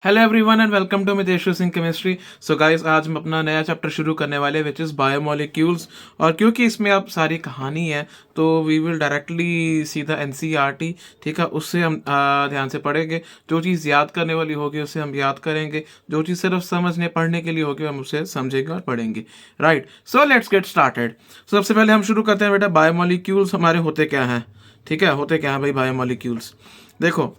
Hello everyone and welcome to Mitesh Singh chemistry. So guys, आज हम अपना नया चैप्टर शुरू करने वाले विच इज़ बायोमोलिक्यूल्स। और क्योंकि इसमें अब सारी कहानी है तो we will directly see the NCERT. ठीक है, उससे हम ध्यान से पढ़ेंगे। जो चीज़ याद करने वाली होगी उसे हम याद करेंगे, जो चीज़ सिर्फ समझने पढ़ने के लिए होगी हम उसे समझेंगे और पढ़ेंगे। Right, so let's get started. सबसे पहले हम शुरू करते हैं बेटा, बायोमोलिक्यूल्स हमारे होते क्या हैं। ठीक है, होते क्या हैं भाई बायोमोलिक्यूल्स। देखो,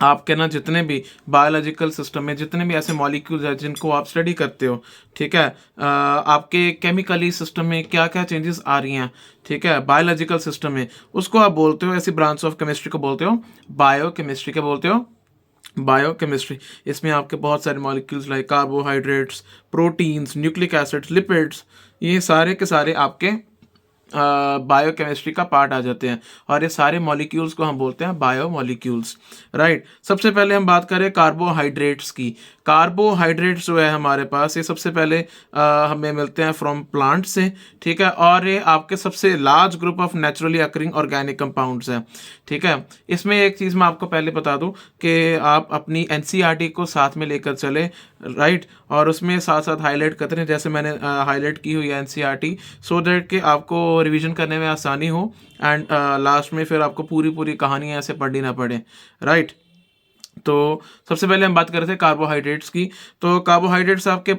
आपके ना जितने भी बायोलॉजिकल सिस्टम में जितने भी ऐसे मॉलिक्यूल्स हैं जिनको आप स्टडी करते हो, ठीक है, आपके केमिकली सिस्टम में क्या क्या चेंजेस आ रही हैं, ठीक है, बायोलॉजिकल सिस्टम में, उसको आप बोलते हो, ऐसी ब्रांच ऑफ केमिस्ट्री को बोलते हो बायोकेमिस्ट्री। क्या बोलते हो? बायोकेमिस्ट्री। इसमें आपके बहुत सारे molecules like carbohydrates, proteins, nucleic acids, lipids, ये सारे के सारे आपके बायोकेमिस्ट्री का पार्ट आ जाते हैं। और ये सारे मॉलिक्यूल्स को हम बोलते हैं बायोमॉलिक्यूल्स। राइट, सबसे पहले हम बात करें कार्बोहाइड्रेट्स की। कार्बोहाइड्रेट्स जो है हमारे पास, ये सबसे पहले हमें मिलते हैं फ्रॉम प्लांट से। ठीक है, और ये आपके सबसे large group of naturally occurring organic compounds हैं। ठीक है, इसमें एक चीज़ मैं आपको पहले बता दूं कि आप अपनी एनसीईआरटी को साथ में लेकर चले। राइट, और उसमें साथ साथ हाईलाइट करते हैं, जैसे मैंने हाईलाइट की हुई है एनसीईआरटी, सो दैट कि आपको रिवीजन करने में आसानी हो एंड लास्ट में फिर आपको पूरी पूरी कहानी ऐसे पढ़नी ना पड़े। राइट, तो सबसे पहले हम बात कर रहे थे कार्बोहाइड्रेट्स की। तो कार्बोहाइड्रेट्स आपके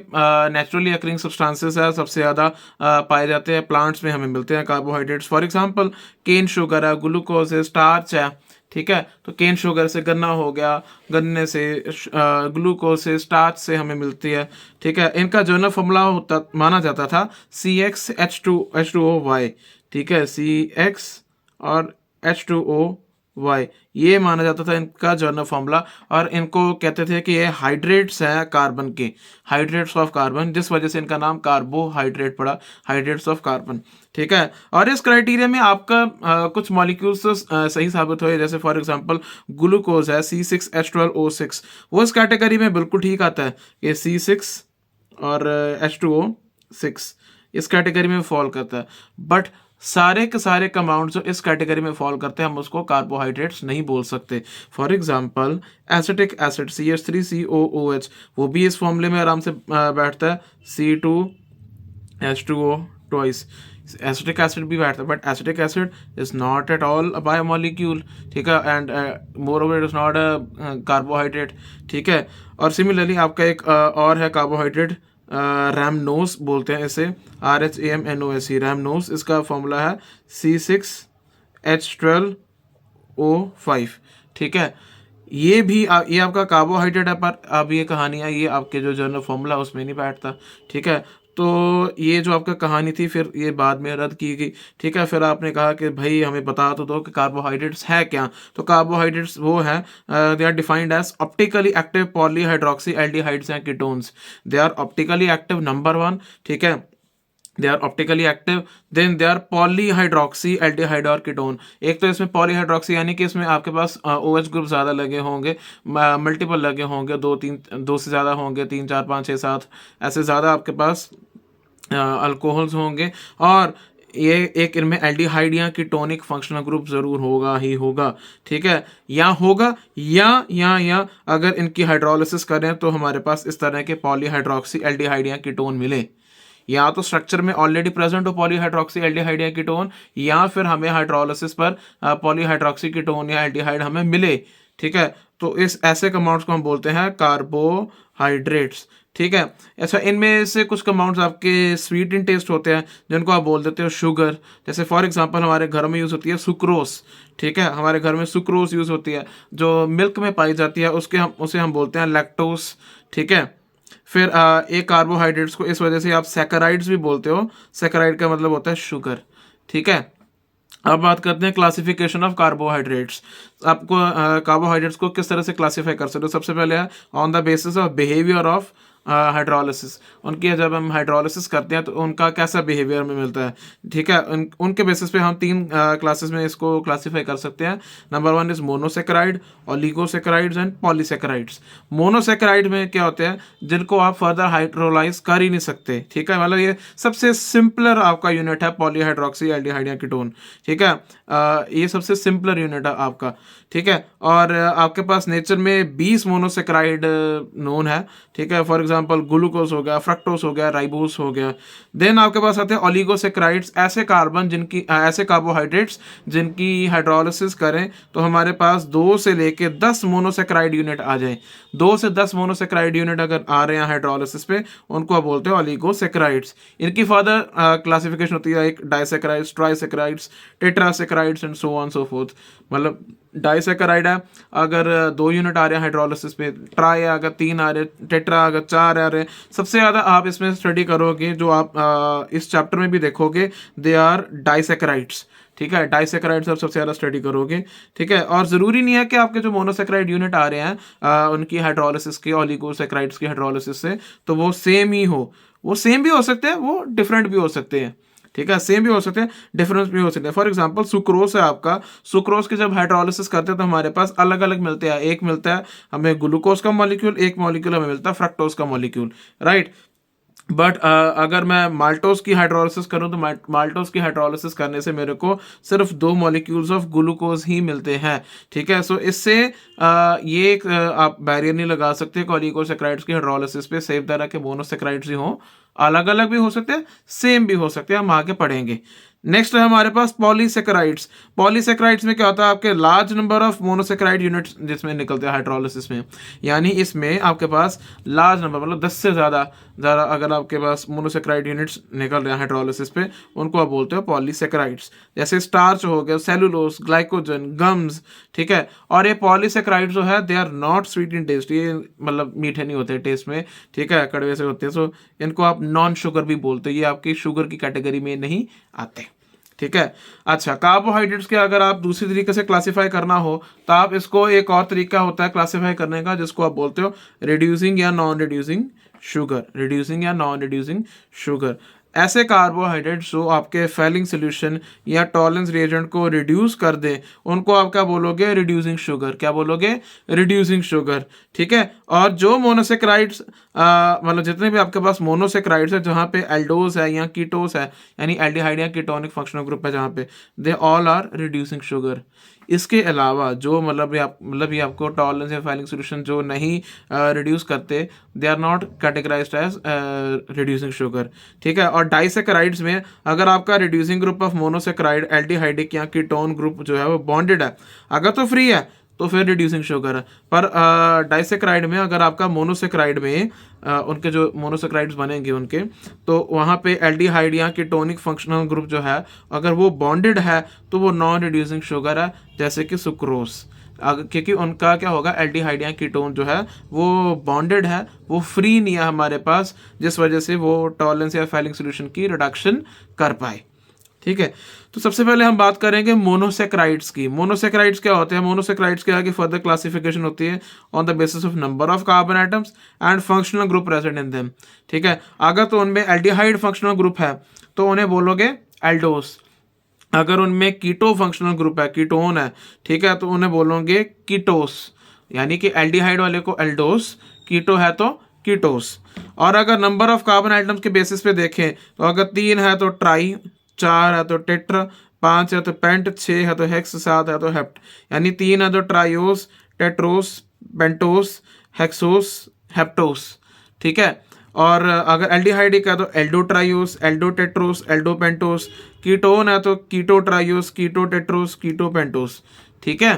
नेचुरली अकरिंग सब्सटेंसेस है, सबसे ज़्यादा पाए जाते हैं प्लांट्स में, हमें मिलते हैं carbohydrates. For example cane sugar है, ग्लूकोज है, स्टार्च है। ठीक है, तो केन शुगर से गन्ना हो गया, गन्ने से ग्लूकोज से, स्टार्च से हमें मिलती है। ठीक है, इनका जनरल फॉर्मूला होता माना जाता था CxH2O। ठीक है, CX और H2O, ये माना जाता था इनका जर्नल फॉर्मूला। और इनको कहते थे कि ये हाइड्रेट्स हैं कार्बन के, हाइड्रेट्स ऑफ कार्बन, जिस वजह से इनका नाम कार्बोहाइड्रेट पड़ा, हाइड्रेट्स ऑफ कार्बन। ठीक है, और इस क्राइटेरिया में आपका कुछ मॉलिक्यूल्स तो सही साबित हुए, जैसे फॉर एग्जांपल ग्लूकोज है C6H12O6, वो इस कैटेगरी में बिल्कुल ठीक आता है। ये C6 और H2O6 इस कैटेगरी में फॉल करता है। बट सारे के सारे कंपाउंड जो इस कैटेगरी में फॉल करते हैं हम उसको कार्बोहाइड्रेट्स नहीं बोल सकते। For example acetic acid CH3COOH, वो भी इस फॉर्मूले में आराम से बैठता है, C2H2O ट्वाइस। एसिटिक एसिड भी बैठता है, but acetic acid is not at all a biomolecule. ठीक है, and more over it is not a carbohydrate. ठीक है, और सिमिलरली आपका एक और है कार्बोहाइड्रेट, रैमनोस बोलते हैं इसे, RHAMNOS, रैमनोस। इसका फॉर्मूला है C6H12O5। ठीक है, ये भी ये आपका कार्बोहाइड्रेट है, पर अब ये कहानी है, ये आपके जो जनरल फॉर्मूला उसमें नहीं बैठता। ठीक है, तो ये जो आपका कहानी थी फिर ये बाद में रद्द की गई। ठीक है, फिर आपने कहा कि भाई हमें बता तो दो कि कार्बोहाइड्रेट्स है क्या। तो कार्बोहाइड्रेट्स वो है, they are defined as optically active polyhydroxy aldehydes and ketones. They are optically active, number one. ठीक है, they are optically active, then they are polyhydroxy aldehyde और कीटोन। एक तो इसमें पॉलीहाइड्रोक्सी यानी कि इसमें आपके पास OH ग्रुप ज़्यादा लगे होंगे, मल्टीपल लगे होंगे, दो से ज़्यादा होंगे, 3 4 5 6 7 ऐसे ज़्यादा आपके पास अल्कोहल्स होंगे। और ये एक इनमें एल्डिहाइड या कीटोनिक फंक्शनल ग्रुप ज़रूर होगा ही होगा। ठीक है, या होगा या अगर इनकी हाइड्रोलिसिस करें तो हमारे पास इस तरह के पॉलीहाइड्रोक्सी एल्डिहाइड या कीटोन मिले। या तो स्ट्रक्चर में ऑलरेडी प्रेजेंट हो पॉलीहाइड्रोक्सी एल्डिहाइड या कीटोन, या फिर हमें हाइड्रोलिसिस पर पॉलीहाइड्रोक्सी कीटोन या एल्डिहाइड हमें मिले। ठीक है, तो इस ऐसे कंपाउंड्स को हम बोलते हैं कार्बोहाइड्रेट्स। ठीक है, अच्छा, इनमें से कुछ कंपाउंड्स आपके स्वीट इन टेस्ट होते हैं जिनको आप बोल देते हो शुगर। जैसे फॉर एग्जांपल हमारे घर में यूज़ होती है सुक्रोस। ठीक है, हमारे घर में सुक्रोस यूज़ होती है, जो मिल्क में पाई जाती है, उसे हम बोलते हैं लैक्टोस। ठीक है, फिर एक कार्बोहाइड्रेट्स को इस वजह से आप सैकराइड्स भी बोलते हो। सैकराइड का मतलब होता है शुगर। ठीक है, अब बात करते हैं क्लासिफिकेशन ऑफ कार्बोहाइड्रेट्स। आपको कार्बोहाइड्रेट्स को किस तरह से क्लासीफाई कर सकते हो? सबसे पहले है on the basis of behaviour of hydrolysis, उनकी जब हम हाइड्रोलिसिस करते हैं तो उनका कैसा बिहेवियर हमें मिलता है, ठीक है। उनके बेसिस पे हम तीन क्लासेस में इसको क्लासीफाई कर सकते हैं। Number 1 is monosaccharide, oligosaccharides and polysaccharides. Monosaccharide में क्या होते हैं, जिनको आप फर्दर हाइड्रोलाइज कर ही नहीं सकते, ठीक है। मतलब ये सबसे सिंपलर आपका यूनिट है पॉलीहाइड्रोक्सी एल्डिहाइड या कीटोन, ठीक है। ये सबसे सिंपलर यूनिट है आपका, ठीक है। और आपके पास नेचर में 20 मोनोसेक्राइड नोन है, ठीक है। फॉर एग्जांपल ग्लूकोज हो गया, फ्रक्टोज हो गया, राइबोस हो गया। देन आपके पास आते हैं ओलिगोसेक्राइड्स, ऐसे कार्बन जिनकी ऐसे कार्बोहाइड्रेट्स जिनकी हाइड्रोलिसिस करें तो हमारे पास 2 से लेके 10 मोनोसेक्राइड यूनिट आ जाए। 2 से 10 मोनोसेक्राइड यूनिट अगर आ रहे हैं हाइड्रोलिसिस पे, उनको आप बोलते हैं ओलिगोसेक्राइड्स। इनकी फर्दर क्लासिफिकेशन होती है एक disaccharides, trisaccharides, tetrasaccharides and so on so forth. मतलब डाइसेक्राइड है अगर 2 यूनिट आ रहे हैं हाइड्रोलिसिस पे, ट्राई है अगर 3 आ रहे, टेट्रा अगर 4 आ रहे। सबसे ज़्यादा आप इसमें स्टडी करोगे जो आप इस चैप्टर में भी देखोगे, दे आर डाइसेक्राइड्स, ठीक है। डाइसेक्राइड्स आप सबसे ज़्यादा स्टडी करोगे, ठीक है। और ज़रूरी नहीं है कि आपके जो मोनोसेक्राइड यूनिट आ रहे हैं उनकी हाइड्रोलिसिस के ओलिगोसेक्राइड्स की हाइड्रोलिसिस से तो वो सेम ही हो। वो सेम भी हो सकते हैं, वो डिफरेंट भी हो सकते हैं, ठीक है। सेम भी हो सकते हैं, डिफरेंस भी हो सकते हैं। फॉर एग्जांपल सुक्रोस है आपका, सुक्रोस के जब हाइड्रोलिसिस करते हैं तो हमारे पास अलग अलग मिलते हैं। एक मिलता है हमें ग्लूकोज का मॉलिक्यूल, एक मॉलिक्यूल हमें मिलता है फ्रक्टोज का मॉलिक्यूल, राइट। बट अगर मैं माल्टोज की हाइड्रोलिसिस करूं तो माल्टोज की हाइड्रोलिसिस करने से मेरे को सिर्फ 2 मॉलिक्यूल्स ऑफ ग्लूकोज ही मिलते हैं, ठीक है। सो इससे ये एक आप बैरियर नहीं लगा सकते ओलिगोसेक्राइड्स की हाइड्रोलिसिस पे। सेम तरह के मोनोसेक्राइड्स ही हों, अलग अलग भी हो सकते हैं, सेम भी हो सकते हैं, हम आगे पढ़ेंगे। नेक्स्ट है हमारे पास पॉलीसेक्राइड्स। पॉलीसेक्राइड्स में क्या होता है, आपके large number of monosaccharide units जिसमें निकलते हैं हाइड्रोलिसिस में, यानी इसमें आपके पास लार्ज नंबर मतलब 10 से ज़्यादा अगर आपके पास मोनोसेक्राइड यूनिट्स निकल रहे हैं हाइड्रोलिसिस पे, उनको आप बोलते हो पॉलीसेक्राइड्स। जैसे स्टार्च हो गया, सेलुलोज, ग्लाइकोजन, गम्स, ठीक है। और ये पॉलीसेक्राइड जो है they are not sweet in taste, ये मतलब मीठे नहीं होते टेस्ट में, ठीक है, कड़वे से होते हैं। सो इनको आप नॉन शुगर भी बोलते हैं, ये आपकी शुगर की कैटेगरी में नहीं आते, ठीक है। अच्छा, कार्बोहाइड्रेट्स के अगर आप दूसरी तरीके से क्लासिफाई करना हो तो आप इसको, एक और तरीका होता है क्लासिफाई करने का जिसको आप बोलते हो रिड्यूसिंग या नॉन रिड्यूसिंग शुगर, रिड्यूसिंग या नॉन रिड्यूसिंग शुगर। ऐसे कार्बोहाइड्रेट्स जो आपके फेलिंग सोल्यूशन या टॉलरेंस रिएजेंट को रिड्यूस कर दें, उनको आप क्या बोलोगे, रिड्यूसिंग शुगर। क्या बोलोगे, रिड्यूसिंग शुगर, ठीक है। और जो मोनोसेक्राइड्स मतलब जितने भी आपके पास मोनोसेक्राइड्स है जहाँ पे एल्डोज है या कीटोस है, यानी एल्डिहाइड या कीटोनिक फंक्शनल ग्रुप है जहाँ पे, they all are reducing sugar. इसके अलावा जो मतलब ये आपको टॉलरेंस या फेलिंग सोल्यूशन जो नहीं रिड्यूस करते, they are not categorized as reducing sugar, ठीक है। और डाइसेक्राइड्स में अगर आपका reducing group of monosaccharide aldehydic या कीटोन ग्रुप जो है वो बॉन्डेड है, अगर तो फ्री है तो फिर रिड्यूसिंग शुगर है। पर डाइसेक्राइड में अगर आपका मोनोसेक्राइड में उनके जो मोनोसेक्राइड्स बनेंगे उनके, तो वहाँ पे एल्डिहाइड या कीटोनिक फंक्शनल ग्रुप जो है अगर वो बॉन्डेड है तो वो नॉन रिड्यूसिंग शुगर है, जैसे कि सुक्रोस। क्योंकि उनका क्या होगा, एल्डिहाइड या कीटोन जो है वो बॉन्डेड है, वो फ्री नहीं है हमारे पास, जिस वजह से वो टॉलरेंस या फेलिंग सोल्यूशन की रिडक्शन कर पाए, ठीक है। तो सबसे पहले हम बात करेंगे मोनोसेक्राइड्स की। मोनोसेक्राइड्स क्या होते हैं, मोनोसेक्राइड्स के आगे फर्दर क्लासिफिकेशन होती है on the basis of number of carbon atoms and functional group present in them, ठीक है। अगर तो उनमें एल्डिहाइड फंक्शनल ग्रुप है तो उन्हें बोलोगे एल्डोस। अगर उनमें कीटो फंक्शनल ग्रुप है, कीटोन है, ठीक है, तो उन्हें बोलोगे कीटोस, यानी कि एल्डिहाइड वाले को एल्डोस, कीटो है तो कीटोस। और अगर नंबर ऑफ कार्बन आइटम्स के बेसिस पे देखें तो अगर 3 है तो ट्राई, 4 है तो टेट्रा, 5 है तो पेंट, 6 है तो हेक्स, 7 है तो हेप्ट। यानी 3 है तो ट्राइओस, टेट्रोस, पेंटोस, हेक्सोस, हेप्टोस, ठीक है। और अगर एल्डिहाइडिक है तो एल्डोट्राइओस, एल्डोटेट्रोस, एल्डोपेंटोस। कीटोन है तो कीटोट्राइओस, कीटोटेट्रोस, कीटोपेंटोस, ठीक है।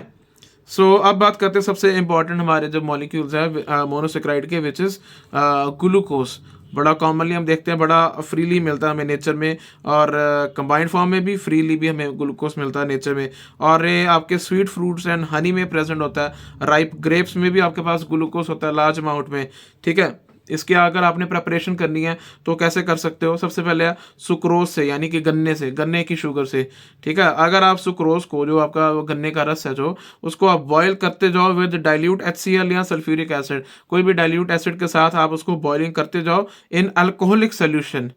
सो अब बात करते हैं सबसे इंपॉर्टेंट हमारे जो मॉलिक्यूल्स है मोनोसेक्राइड के, विच इज ग्लूकोज। बड़ा कॉमनली हम देखते हैं, बड़ा फ्रीली मिलता है हमें नेचर में, और कंबाइंड फॉर्म में भी फ्रीली भी हमें ग्लूकोज मिलता है नेचर में। और ये आपके स्वीट फ्रूट्स एंड हनी में प्रेजेंट होता है, राइप ग्रेप्स में भी आपके पास ग्लूकोज होता है लार्ज अमाउंट में, ठीक है। इसकी अगर आपने प्रिपरेशन करनी है तो कैसे कर सकते हो? सबसे पहले सुक्रोज से, यानी कि गन्ने से, गन्ने की शुगर से, ठीक है। अगर आप सुक्रोज को, जो आपका वो गन्ने का रस है जो, उसको आप बॉयल करते जाओ विद डाइल्यूट HCl या सल्फ्यूरिक एसिड, कोई भी डाइल्यूट एसिड के साथ आप उसको बॉइलिंग करते जाओ इन अल्कोहलिक सोल्यूशन,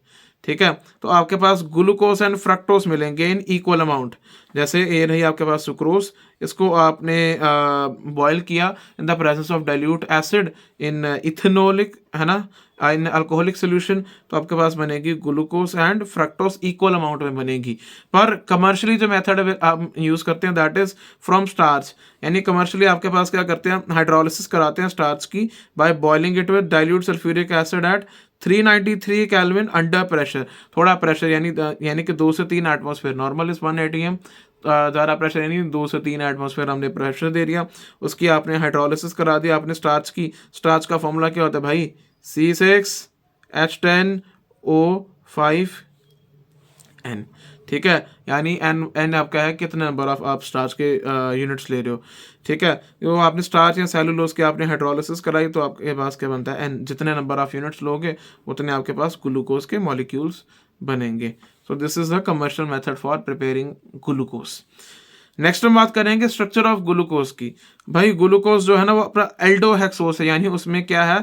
ठीक है। तो आपके पास ग्लूकोज एंड फ्रक्टोज मिलेंगे इन इक्वल अमाउंट। जैसे ये रही आपके पास सुक्रोज, इसको आपने बॉयल किया in the presence of dilute acid in ethanolic, है ना, इन अल्कोहलिक सोल्यूशन, तो आपके पास बनेगी glucose and fructose equal amount में बनेगी। पर कमर्शियली जो मेथड आप यूज करते हैं दैट इज फ्रॉम स्टार्च, यानी कमर्शियली आपके पास क्या करते हैं, हाइड्रोलिसिस कराते हैं स्टार्च की by boiling it with dilute sulphuric acid at 393 kelvin under pressure. थोड़ा प्रेशर, यानी कि 2 से 3 एटमॉस्फेयर, नॉर्मल इज 1 atm, ज़्यादा प्रेशर यानी 2 से 3 एटमॉस्फेयर हमने प्रेशर दे दिया, उसकी आपने हाइड्रोलिसिस करा दिया आपने स्टार्च की। स्टार्च का फॉर्मूला क्या होता है भाई? C6H10O5N, ठीक है। यानी एन आपका है कितने नंबर ऑफ आप स्टार्च के यूनिट्स ले रहे हो, ठीक है। वो आपने स्टार्च या सेलुलोज की आपने हाइड्रोलिसिस कराई तो आपके पास क्या बनता है? एन। जितने नंबर ऑफ यूनिट्स लोगे उतने आपके पास ग्लूकोज के मॉलिक्यूल्स बनेंगे। So this is the commercial method for preparing glucose. Next हम बात करेंगे स्ट्रक्चर ऑफ ग्लूकोज की। भाई ग्लूकोज जो है ना वो अपना एल्डोहेक्सोस है, यानी उसमें क्या है,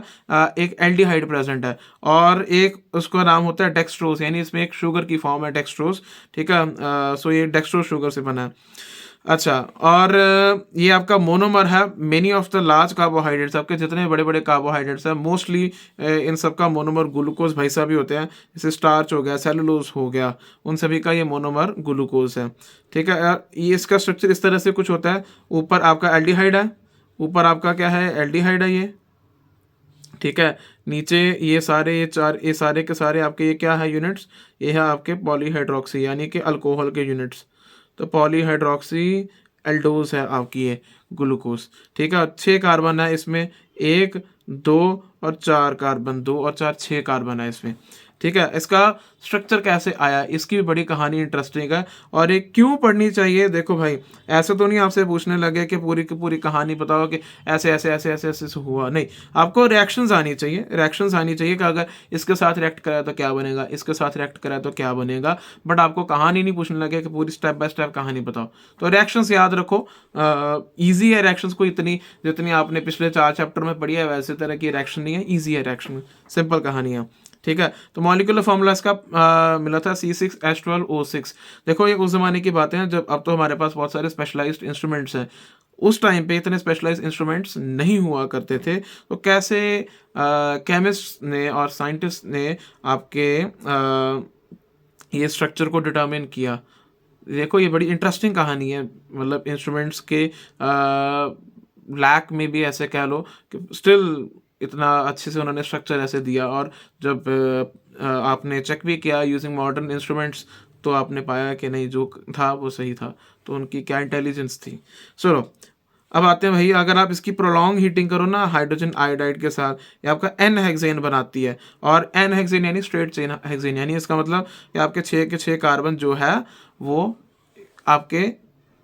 एक एल्डिहाइड प्रेजेंट है और एक उसका नाम होता है डेक्सट्रोज, यानी इसमें एक शुगर की फॉर्म है डेक्सट्रोज, ठीक है। सो ये डेक्सट्रोज शुगर से बना है। अच्छा, और ये आपका मोनोमर है many of the large carbohydrates, आपके जितने बड़े बड़े कार्बोहाइड्रेट्स हैं मोस्टली इन सब का मोनोमर ग्लूकोज भाई साहब भी होते हैं। जैसे स्टार्च हो गया, सेलुलोज हो गया, उन सभी का ये मोनोमर ग्लूकोज है, ठीक है। ये इसका स्ट्रक्चर इस तरह से कुछ होता है, ऊपर आपका एल्डिहाइड है, ऊपर आपका क्या है, एल्डिहाइड है ये, ठीक है। नीचे ये सारे के सारे आपके ये क्या है यूनिट्स, ये है आपके पॉलीहाइड्रोक्सी, यानी कि अल्कोहल के यूनिट्स। तो पॉलीहाइड्रोक्सी एल्डोज है आपकी ये ग्लूकोज, ठीक है। 6 कार्बन है इसमें, 1 2 और 4 कार्बन, 2 और 4 6 कार्बन है इसमें, ठीक है। इसका स्ट्रक्चर कैसे आया, इसकी भी बड़ी कहानी इंटरेस्टिंग है और ये क्यों पढ़नी चाहिए। देखो भाई, ऐसे तो नहीं आपसे पूछने लगे कि पूरी की पूरी कहानी बताओ कि ऐसे ऐसे ऐसे ऐसे ऐसे हुआ, नहीं। आपको रिएक्शंस आनी चाहिए, रिएक्शंस आनी चाहिए कि अगर इसके साथ रिएक्ट करा तो क्या बनेगा, इसके साथ रिएक्ट करा तो क्या बनेगा, बट आपको कहानी नहीं पूछने लगे कि पूरी स्टेप बाय स्टेप कहानी बताओ। तो रिएक्शंस याद रखो, ईजी है रिएक्शंस को, इतनी जितनी आपने पिछले 4 चैप्टर में पढ़ी है वैसे तरह की रिएक्शन नहीं है, ईजी है रिएक्शन, सिंपल कहानी है, ठीक है। तो मॉलिक्यूलर फॉर्मूला इसका मिला था C6H12O6। देखो ये उस जमाने की बातें हैं जब, अब तो हमारे पास बहुत सारे स्पेशलाइज्ड इंस्ट्रूमेंट्स हैं, उस टाइम पे इतने स्पेशलाइज्ड इंस्ट्रूमेंट्स नहीं हुआ करते थे। तो कैसे केमिस्ट ने और साइंटिस्ट ने आपके ये स्ट्रक्चर को डिटरमिन किया। देखो ये बड़ी इंटरेस्टिंग कहानी है, मतलब इंस्ट्रूमेंट्स के लैक में भी ऐसे कह लो कि स्टिल इतना अच्छे से उन्होंने स्ट्रक्चर ऐसे दिया, और जब आपने चेक भी किया यूजिंग मॉडर्न इंस्ट्रूमेंट्स तो आपने पाया कि नहीं जो था वो सही था। तो उनकी क्या इंटेलिजेंस थी। चलो अब आते हैं भाई, अगर आप इसकी प्रोलॉन्ग हीटिंग करो ना हाइड्रोजन आयोडाइड के साथ, ये आपका एन हेक्सेन बनाती है, और एन हेक्सेन यानी स्ट्रेट चेन हेक्सेन, यानी इसका मतलब कि आपके 6 के 6 कार्बन जो है वो आपके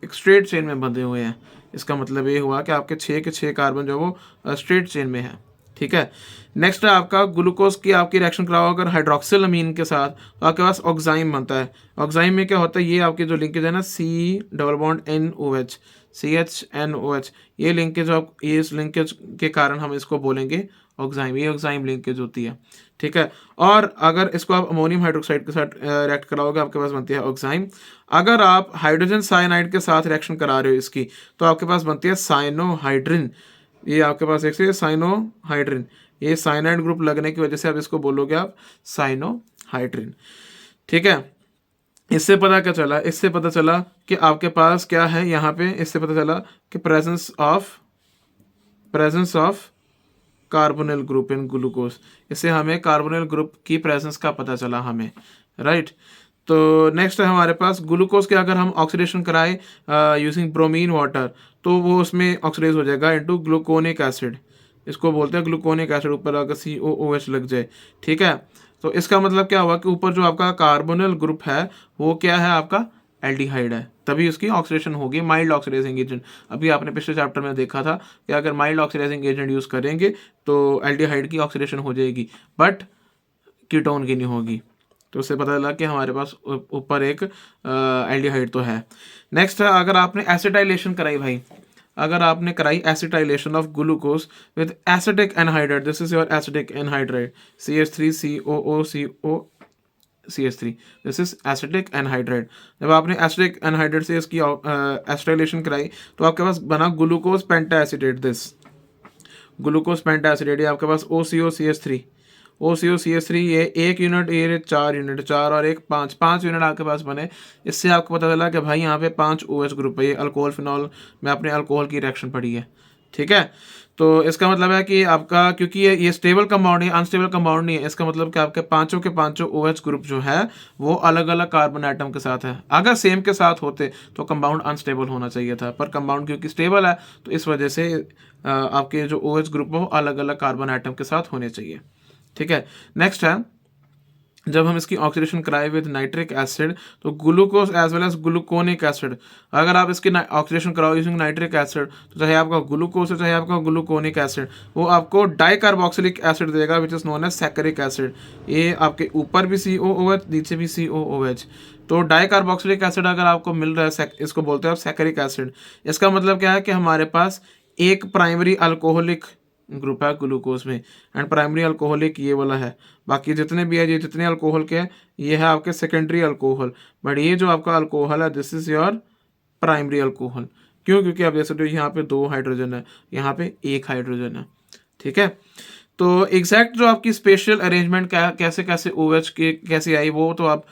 एक स्ट्रेट चेन में बंधे हुए हैं। इसका मतलब ये हुआ कि आपके 6 के 6 कार्बन जो वो स्ट्रेट चेन में है, ठीक है। नेक्स्ट है आपका ग्लूकोज की आपकी रिएक्शन कराओ अगर हाइड्रोक्सिल अमीन के साथ, तो आपके पास ऑक्साइम बनता है। ऑक्साइम में क्या होता है, ये आपकी जो लिंकेज है ना C⋅NOH, CHNOH, ये लिंकेज ये इस लिंकेज के कारण हम इसको बोलेंगे ऑक्साइम, ये ऑक्साइम लिंकेज होती है, ठीक है। और अगर इसको आप अमोनियम हाइड्रोक्साइड के साथ रिएक्ट कराओगे आपके पास बनती है ऑक्साइम। अगर आप हाइड्रोजन साइनाइड के साथ रिएक्शन करा रहे हो इसकी, तो आपके पास बनती है साइनोहाइड्रिन। ये आपके पास एक से साइनोहाइड्रिन, ये साइनाइड ग्रुप लगने की वजह से आप इसको बोलोगे आप साइनोहाइड्रिन, ठीक है। इससे पता क्या चला, इससे पता चला कि आपके पास क्या है यहाँ पे, इससे पता चला कि presence of carbonyl group in glucose, इससे हमें कार्बोनिल ग्रुप की प्रेजेंस का पता चला हमें, राइट। तो नेक्स्ट है हमारे पास ग्लूकोज के अगर हम ऑक्सीडेशन कराए यूजिंग ब्रोमीन वाटर, तो वो उसमें ऑक्सीडाइज हो जाएगा इनटू ग्लूकोनिक एसिड, इसको बोलते हैं ग्लूकोनिक एसिड, ऊपर अगर COOH लग जाए, ठीक है। तो इसका मतलब क्या हुआ कि ऊपर जो आपका कार्बोनिल ग्रुप है वो क्या है आपका एल्डिहाइड है, तभी उसकी ऑक्सीडेशन होगी माइल्ड ऑक्सीडाइजिंग एजेंट। अभी आपने पिछले चैप्टर में देखा था कि अगर माइल्ड ऑक्सीडाइजिंग एजेंट यूज़ करेंगे तो एल्डिहाइड की ऑक्सीडेशन हो जाएगी, बट कीटोन की नहीं होगी। तो उससे पता चला कि हमारे पास ऊपर एक एल्डिहाइड तो है। नेक्स्ट है, अगर आपने एसिटाइलेशन कराई भाई, अगर आपने कराई acetylation of glucose with acetic anhydride, this is your acetic anhydride CH3COO CH3, this is acetic anhydride. जब आपने एसिटिक एनहाइड्राइड से इसकी एसिटाइलेशन कराई तो आपके पास बना glucose penta acetate, this glucose penta acetate, ये आपके पास OCO CH3 ये 1 यूनिट, ये 4 यूनिट, 4 और 1 5 यूनिट आपके पास बने। इससे आपको पता चला कि भाई यहाँ पे 5 OH ग्रुप है, ये अल्कोहल फिनॉल में आपने अल्कोहल की रिएक्शन पढ़ी है, ठीक है। तो इसका मतलब है कि आपका, क्योंकि ये स्टेबल कंपाउंड है, अनस्टेबल कंपाउंड नहीं है, इसका मतलब कि आपके पांचों के पांचों OH ग्रुप जो है वो अलग अलग कार्बन आइटम के साथ है। अगर सेम के साथ होते तो कंपाउंड अनस्टेबल होना चाहिए था, पर कंपाउंड क्योंकि स्टेबल है तो इस वजह से आपके जो OH ग्रुप है वो अलग अलग कार्बन आइटम के साथ होने चाहिए, ठीक है। नेक्स्ट है, जब हम इसकी ऑक्सीडेशन कराए विद नाइट्रिक एसिड तो glucose as well as gluconic acid, अगर आप इसकी ऑक्सीडेशन कराओ यूजिंग नाइट्रिक एसिड तो चाहे आपका ग्लूकोज है चाहे आपका ग्लूकोनिक एसिड, वो आपको डाइकार्बोक्सिलिक एसिड देगा which is known as saccharic acid. ये आपके ऊपर भी COOH नीचे भी COOH, तो डाइकार्बोक्सिलिक एसिड अगर आपको मिल रहा है इसको बोलते हैं आप सैकरिक एसिड। इसका मतलब क्या है कि हमारे पास एक प्राइमरी अल्कोहलिक ग्रुप है ग्लूकोज में एंड प्राइमरी अल्कोहलिक ये वाला है, बाकी जितने भी है ये जितने अल्कोहल के हैं ये है आपके सेकेंडरी अल्कोहल, बट ये जो आपका अल्कोहल है this is your primary alcohol. क्यों? क्योंकि आप देख सकते हो यहाँ पे 2 हाइड्रोजन है, यहाँ पे 1 हाइड्रोजन है, ठीक है। तो एग्जैक्ट जो आपकी स्पेशल अरेंजमेंट कैसे कैसे OH के कैसे आई वो तो आप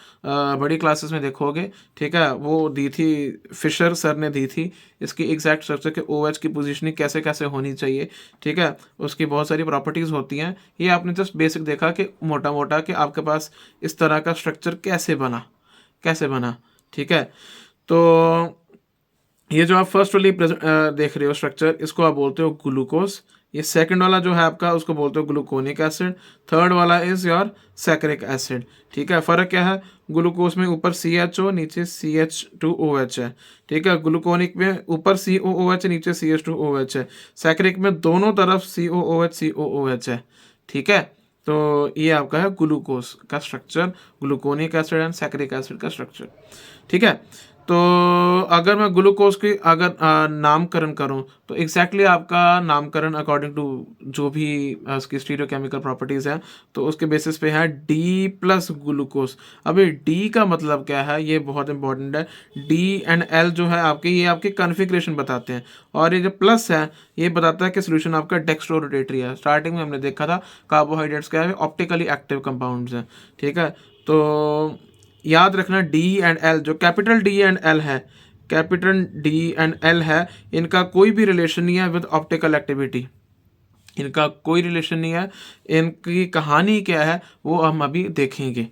बड़ी क्लासेस में देखोगे, ठीक है। वो दी थी फिशर सर ने दी थी इसकी एग्जैक्ट स्ट्रक्चर के OH की पोजीशनिंग कैसे कैसे होनी चाहिए, ठीक है। उसकी बहुत सारी प्रॉपर्टीज़ होती हैं, ये आपने जस्ट बेसिक देखा कि मोटा मोटा कि आपके पास इस तरह का स्ट्रक्चर कैसे बना, ठीक है। तो ये जो आप फर्स्ट वाली देख रहे हो स्ट्रक्चर, इसको आप बोलते हो ग्लूकोज। ये सेकंड वाला जो है आपका उसको बोलते हो ग्लूकोनिक एसिड, थर्ड वाला इज योर सैकरिक एसिड, ठीक है। फर्क क्या है, ग्लूकोज में ऊपर CHO नीचे CH2OH है, ठीक है। ग्लूकोनिक में ऊपर COOH नीचे CH2OH है, सैकरिक में दोनों तरफ COOH है, ठीक है। तो ये आपका है ग्लूकोज का structure, gluconic acid and saccharic acid का स्ट्रक्चर, ठीक है। तो अगर मैं ग्लूकोज की अगर नामकरण करूं तो एग्जैक्टली आपका नामकरण अकॉर्डिंग टू जो भी उसकी स्टीरियोकेमिकल प्रॉपर्टीज़ हैं तो उसके बेसिस पे है D+ ग्लूकोज। अभी D का मतलब क्या है ये बहुत इंपॉर्टेंट है। D एंड L जो है आपके ये आपके कॉन्फ़िगरेशन बताते हैं, और ये जो प्लस है ये बताता है कि सोल्यूशन आपका डेक्स्ट्रो रोटेटरी है। स्टार्टिंग में हमने देखा था कार्बोहाइड्रेट्स क्या है, ऑप्टिकली एक्टिव कंपाउंड्स हैं, ठीक है। तो याद रखना D एंड L, जो कैपिटल D एंड L है, कैपिटल D एंड L है, इनका कोई भी रिलेशन नहीं है विद ऑप्टिकल एक्टिविटी, इनका कोई रिलेशन नहीं है। इनकी कहानी क्या है वो हम अभी देखेंगे।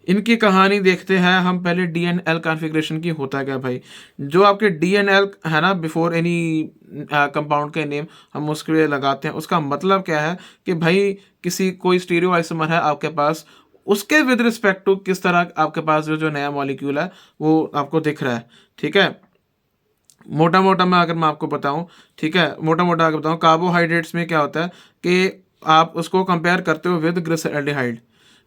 इनकी कहानी देखते हैं हम पहले D एंड L कॉन्फ़िगरेशन की। होता क्या भाई, जो आपके D एंड L है ना, बिफोर एनी कंपाउंड के नेम हम उसके लिए लगाते हैं, उसका मतलब क्या है कि भाई किसी कोई स्टीरियो आइसोमर है आपके पास, उसके विद रिस्पेक्ट टू किस तरह आपके पास जो नया मॉलिक्यूल है वो आपको दिख रहा है, ठीक है। मोटा मोटा मैं आपको बताऊं, ठीक है, मोटा मोटा अगर बताऊं कार्बोहाइड्रेट्स में क्या होता है कि आप उसको कंपेयर करते हो विद ग्लिसरॉल्डिहाइड,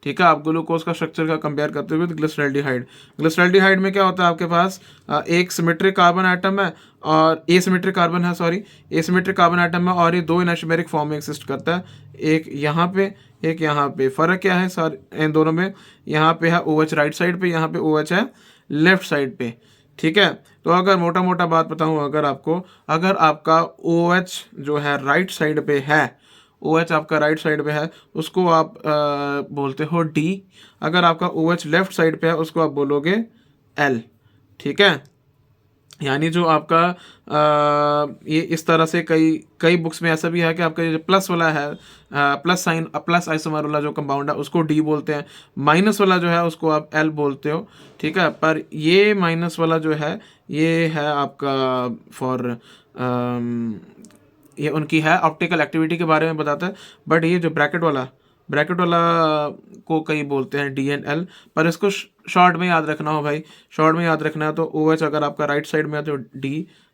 ठीक है। आप ग्लूकोज का स्ट्रक्चर का कंपेयर करते हो विद ग्लिसरॉल्डिहाइड। ग्लिसरॉल्डिहाइड में क्या होता है आपके पास एक सिमेट्रिक कार्बन आइटम है और एसिमेट्रिक कार्बन है, सॉरी एसिमेट्रिक कार्बन आइटम है, और ये 2 एनाइसोमेरिक फॉर्म में एक्सिस्ट करता है, एक यहाँ पे एक यहाँ पे। फ़र्क क्या है सर इन दोनों में, यहाँ पे है OH राइट साइड पे, यहाँ पे OH है लेफ्ट साइड पे, ठीक है। तो अगर मोटा मोटा बात बताऊँ अगर आपको, अगर आपका OH जो है राइट साइड पे है, OH आपका राइट साइड पे है उसको आप बोलते हो D, अगर आपका OH लेफ्ट साइड पे है उसको आप बोलोगे L, ठीक है। यानी जो आपका ये इस तरह से कई बुक्स में ऐसा भी है कि आपका जो प्लस वाला है प्लस साइन प्लस आइसोमर वाला जो कंपाउंड है उसको D बोलते हैं, माइनस वाला जो है उसको आप L बोलते हो, ठीक है। पर ये माइनस वाला जो है ये है आपका फॉर ये उनकी है ऑप्टिकल एक्टिविटी के बारे में बताता है, बट ये जो ब्रैकेट वाला ब्रैकेट वाला को कई बोलते हैं DNL, पर इसको शॉर्ट में याद रखना हो भाई, शॉर्ट में याद रखना है तो OH अगर आपका राइट साइड में है तो D,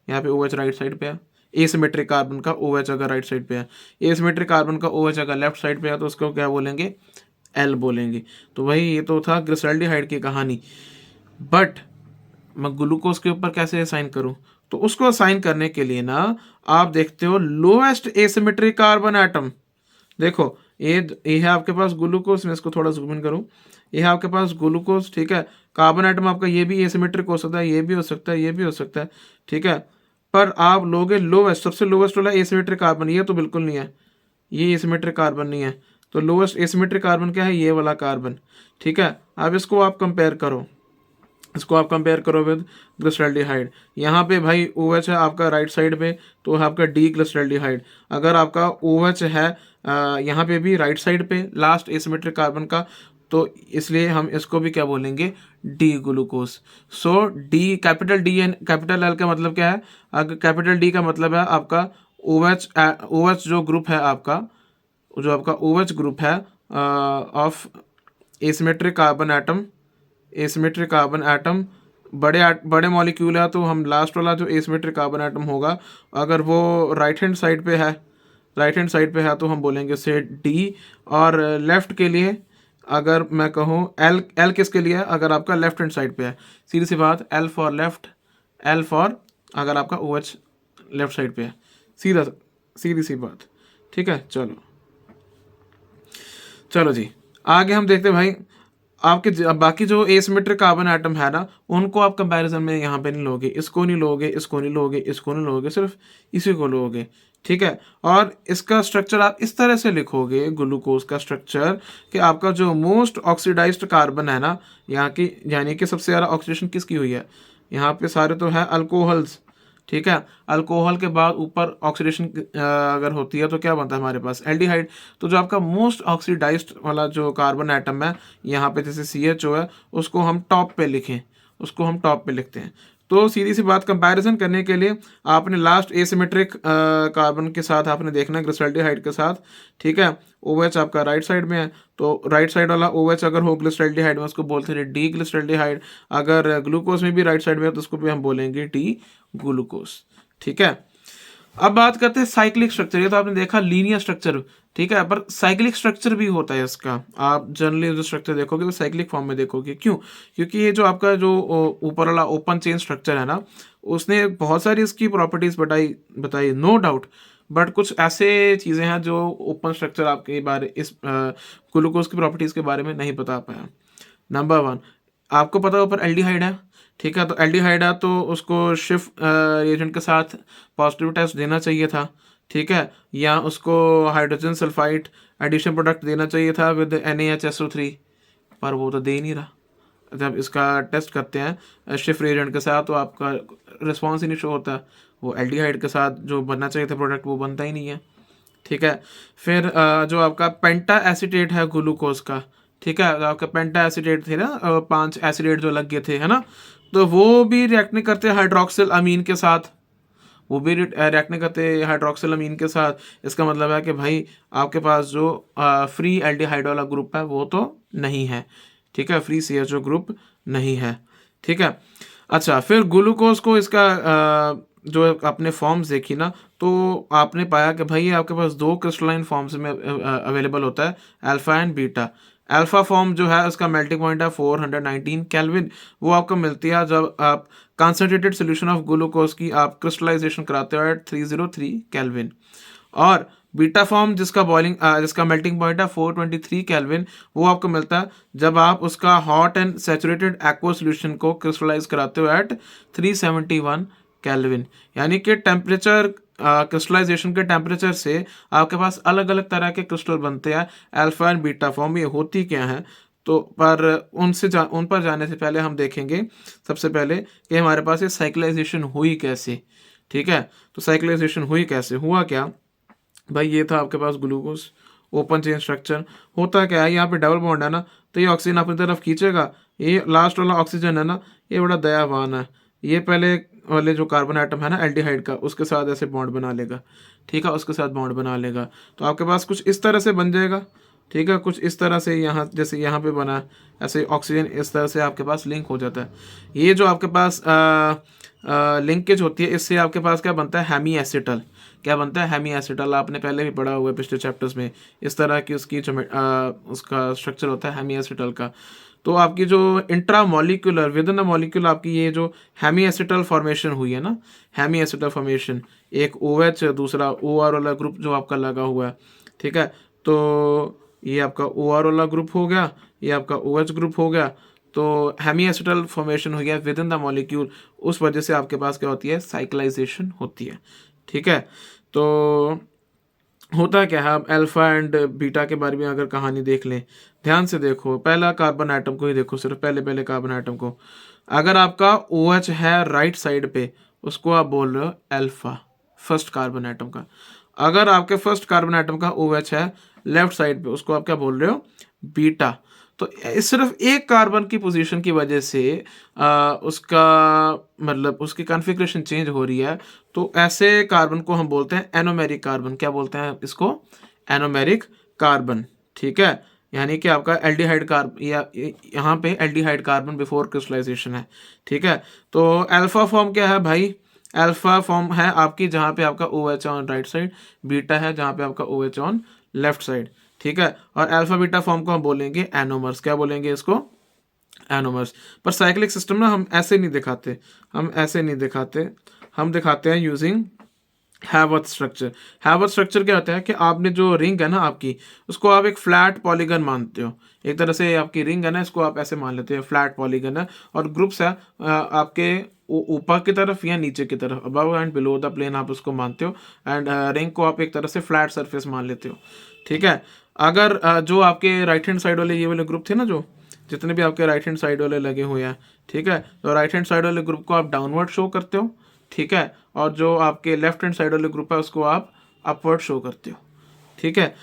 यहाँ पे OH राइट साइड पे है। एसिमेट्रिक कार्बन का OH अगर राइट साइड पे है, एसिमेट्रिक कार्बन का OH अगर लेफ्ट साइड पे है तो उसको क्या बोलेंगे, L बोलेंगे। तो भाई ये तो था ग्लिसरॉल्डिहाइड की कहानी। बट मैं ग्लूकोज के ऊपर कैसे असाइन करूं, तो उसको असाइन करने के लिए ना आप देखते हो लोएस्ट एसिमेट्रिक कार्बन एटम। देखो ये है आपके पास ग्लूकोज, मैं इसको थोड़ा जूम इन करूं, ये है आपके पास ग्लूकोज, ठीक है। कार्बन एटम आपका ये भी एसिमेट्रिक हो सकता है, ये भी हो सकता है, ये भी हो सकता है, ठीक है। पर आप लोगे लोवेस्ट, सबसे लोवेस्ट वाला एसिमेट्रिक कार्बन, ये तो बिल्कुल नहीं है, ये एसिमेट्रिक कार्बन नहीं है। तो लोवेस्ट एसिमेट्रिक कार्बन क्या है, ये वाला कार्बन, ठीक है। अब इसको आप कंपेयर करो, इसको आप कंपेयर करो विद ग्लिसरॉल्डिहाइड। यहाँ पे भाई OH है आपका राइट साइड पे, तो आपका डी ग्लिसरॉल्डिहाइड। अगर आपका OH है यहाँ पे भी राइट साइड पे लास्ट एसिमेट्रिक कार्बन का, तो इसलिए हम इसको भी क्या बोलेंगे, D glucose. So D, capital D and capital L का मतलब क्या है, अगर कैपिटल डी का मतलब है आपका OH जो ग्रुप है आपका, जो आपका OH ग्रुप है of asymmetric carbon atom, asymmetric carbon atom बड़े मॉलिक्यूल है, तो हम लास्ट वाला जो एसिमेट्रिक कार्बन एटम होगा अगर वो राइट हैंड साइड पे है, राइट हैंड साइड पे है तो हम बोलेंगे उसे डी। और लेफ्ट के लिए अगर मैं कहूँ एल, एल किसके लिए है, अगर आपका लेफ्ट हैंड साइड पे है, सीधी सी बात, L for left, L for अगर आपका OH लेफ्ट साइड पे है, सीधा सीधी सी बात, ठीक है। चलो चलो जी, आगे हम देखते हैं भाई आपके बाकी जो एसिमेट्रिक कार्बन एटम है ना, उनको आप कंपैरिजन में यहाँ पे नहीं लोगे, इसको नहीं लोगे, इसको नहीं लोगे, इसको नहीं लोगे, सिर्फ इसी को लोगे, ठीक है। और इसका स्ट्रक्चर आप इस तरह से लिखोगे, ग्लूकोज का स्ट्रक्चर, कि आपका जो मोस्ट ऑक्सीडाइज्ड कार्बन है ना, यहाँ की यानी कि सबसे ज़्यादा ऑक्सीडेशन किसकी हुई है, यहाँ पे सारे तो है अल्कोहल्स, ठीक है। अल्कोहल के बाद ऊपर ऑक्सीडेशन अगर होती है तो क्या बनता है हमारे पास, एल्डिहाइड। तो जो आपका मोस्ट ऑक्सीडाइज्ड वाला जो कार्बन एटम है यहाँ पे, जैसे CHO है, उसको हम टॉप पे लिखें, उसको हम टॉप पे लिखते हैं। तो सीधी सी बात, कंपैरिजन करने के लिए आपने लास्ट एसिमेट्रिक कार्बन के साथ आपने देखना है ग्लिसरॉल्डिहाइड के साथ, ठीक है। OH आपका राइट साइड में है, तो राइट साइड वाला OH अगर हो ग्लिसरॉल्डिहाइड में, उसको बोलते हैं डी ग्लिसरॉल्डिहाइड। अगर ग्लूकोज में भी राइट साइड में है तो उसको भी हम बोलेंगे डी ग्लूकोज, ठीक है। अब बात करते हैं साइक्लिक स्ट्रक्चर। ये तो आपने देखा लीनियर स्ट्रक्चर, ठीक है, पर साइक्लिक स्ट्रक्चर भी होता है इसका। आप जनरली जो स्ट्रक्चर देखोगे तो साइक्लिक फॉर्म में देखोगे, क्यों, क्योंकि ये जो आपका जो ऊपर वाला ओपन चेन स्ट्रक्चर है ना, उसने बहुत सारी इसकी प्रॉपर्टीज बताई नो डाउट। बट कुछ ऐसे चीज़ें हैं जो ओपन स्ट्रक्चर आपके बारे इस ग्लूकोज की प्रॉपर्टीज के बारे में नहीं बता पाया। नंबर 1, आपको पता है ऊपर एल्डिहाइड है, ठीक है। तो एल्डिहाइड है तो उसको शिफ्ट रिएजेंट के साथ पॉजिटिव टेस्ट देना चाहिए था, ठीक है, या उसको हाइड्रोजन सल्फाइड एडिशन प्रोडक्ट देना चाहिए था विद NaHSO3, पर वो तो दे ही नहीं रहा। जब इसका टेस्ट करते हैं शिफ्ट रिएजेंट के साथ तो आपका रिस्पॉन्स ही नहीं शो होता, वो एल्डिहाइड के साथ जो बनना चाहिए था प्रोडक्ट वो बनता ही नहीं है, ठीक है। फिर जो आपका पेंटा एसिटेट है ग्लूकोज का, ठीक है, आपका पेंटा एसिडेट थे ना 5 एसिडेट जो लग गए थे, है ना, तो वो भी रिएक्ट नहीं करते हाइड्रोक्सिल अमीन के साथ, वो भी रिएक्ट नहीं करते हाइड्रोक्सिल अमीन के साथ। इसका मतलब है कि भाई आपके पास जो फ्री एल्डिहाइड वाला ग्रुप है वो तो नहीं है, ठीक है, फ्री CHO ग्रुप नहीं है, ठीक है। अच्छा, फिर ग्लूकोज को इसका जो आपने फॉर्म्स देखी ना, तो आपने पाया कि भाई आपके पास 2 क्रिस्टलाइन फॉर्म्स में अवेलेबल होता है, alpha and beta. Alpha form जो है उसका मेल्टिंग पॉइंट है 419 केल्विन, वो आपको मिलती है जब आप कंसंट्रेटेड सोल्यूशन ऑफ ग्लूकोज की आप क्रिस्टलाइजेशन कराते हो एट 303 केल्विन। और बीटा फॉर्म जिसका मेल्टिंग पॉइंट है 423 केल्विन, वो आपको मिलता है जब आप उसका hot and saturated aqua solution को क्रिस्टलाइज कराते हो एट 371 केल्विन। यानी कि टेम्परेचर क्रिस्टलाइजेशन के टेम्परेचर से आपके पास अलग अलग तरह के क्रिस्टल बनते हैं अल्फा एंड बीटा फॉर्म। ये होती क्या है, तो पर उन पर जाने से पहले हम देखेंगे सबसे पहले कि हमारे पास ये साइक्लाइजेशन हुई कैसे, ठीक है। तो साइक्लाइजेशन हुई कैसे, हुआ क्या भाई, ये था आपके पास ग्लूकोज ओपन चेन स्ट्रक्चर। होता क्या है, यहाँ पे डबल बॉन्ड है ना, तो ये ऑक्सीजन अपनी तरफ खींचेगा, ये लास्ट वाला ऑक्सीजन है ना, ये बड़ा दयावान है, ये पहले वाले जो कार्बन आइटम है ना एल्डिहाइड का, उसके साथ ऐसे बॉन्ड बना लेगा, ठीक है, उसके साथ बॉन्ड बना लेगा, तो आपके पास कुछ इस तरह से बन जाएगा। ठीक है। कुछ इस तरह से यहाँ जैसे यहाँ पे बना है, ऐसे ऑक्सीजन इस तरह से आपके पास लिंक हो जाता है। ये जो आपके पास लिंकेज होती है, इससे आपके पास क्या बनता है, हेमी एसिटल। क्या बनता है, हेमी एसिटल। आपने पहले भी पढ़ा हुआ है पिछले चैप्टर्स में, इस तरह की उसकी जो उसका स्ट्रक्चर होता है हेमी एसिटल का। तो आपकी जो intramolecular with in the molecule आपकी ये जो हेमी एसिटल फॉर्मेशन हुई है ना, हेमी एसिटल फॉर्मेशन, एक OH दूसरा OR वाला ग्रुप जो आपका लगा हुआ है, ठीक है। तो ये आपका OR वाला ग्रुप हो गया, ये आपका OH ग्रुप हो गया। तो हेमी एसिटल फॉर्मेशन हो गया विद इन द मॉलिक्यूल, उस वजह से आपके पास क्या होती है, साइक्लाइजेशन होती है, ठीक है। तो होता क्या है, आप अल्फा एंड बीटा के बारे में अगर कहानी देख लें, ध्यान से देखो, पहला कार्बन आइटम को ही देखो, सिर्फ पहले पहले कार्बन आइटम को। अगर आपका OH है राइट साइड पे, उसको आप बोल रहे हो अल्फा, फर्स्ट कार्बन आइटम का। अगर आपके फर्स्ट कार्बन आइटम का OH है लेफ्ट साइड पे, उसको आप क्या बोल रहे हो, बीटा। तो सिर्फ एक कार्बन की पोजीशन की वजह से उसका मतलब उसकी कॉन्फ़िगरेशन चेंज हो रही है। तो ऐसे कार्बन को हम बोलते हैं एनोमेरिक कार्बन। क्या बोलते हैं इसको, एनोमेरिक कार्बन, ठीक है। यानी कि आपका एल्डिहाइड कार्बन, या यहाँ पे एल्डिहाइड कार्बन बिफोर क्रिस्टलाइजेशन है, ठीक है। तो अल्फा फॉर्म क्या है भाई, अल्फा फॉर्म है आपकी जहाँ पे आपका OH on right side, beta है जहाँ पे आपका OH ऑन लेफ्ट साइड, ठीक है। और अल्फा बीटा फॉर्म को हम बोलेंगे एनोमर्स। क्या बोलेंगे इसको, एनोमर्स। पर साइक्लिक सिस्टम ना हम ऐसे नहीं दिखाते, हम ऐसे नहीं दिखाते, हम दिखाते हैं यूजिंग हैवर्थ स्ट्रक्चर। हैवर्थ स्ट्रक्चर क्या होता है कि आपने जो रिंग है ना आपकी, उसको आप एक फ्लैट पॉलीगन मानते हो। एक तरह से आपकी रिंग है ना, इसको आप ऐसे मान लेते हो फ्लैट पॉलीगन है, और ग्रुप्स है आपके ऊपर की तरफ या नीचे की तरफ, above and below the plane आप उसको मानते हो। एंड रिंग को आप एक तरह से फ्लैट सरफेस मान लेते हो, ठीक है। अगर जो आपके राइट हैंड साइड वाले ये वाले ग्रुप थे ना, जो जितने भी आपके राइट हैंड साइड वाले लगे हुए हैं, ठीक है, तो राइट हैंड साइड वाले ग्रुप को आप डाउनवर्ड शो करते हो, ठीक है। और जो आपके लेफ्ट हैंड साइड वाले ग्रुप है उसको आप अपवर्ड शो करते हो, ठीक है।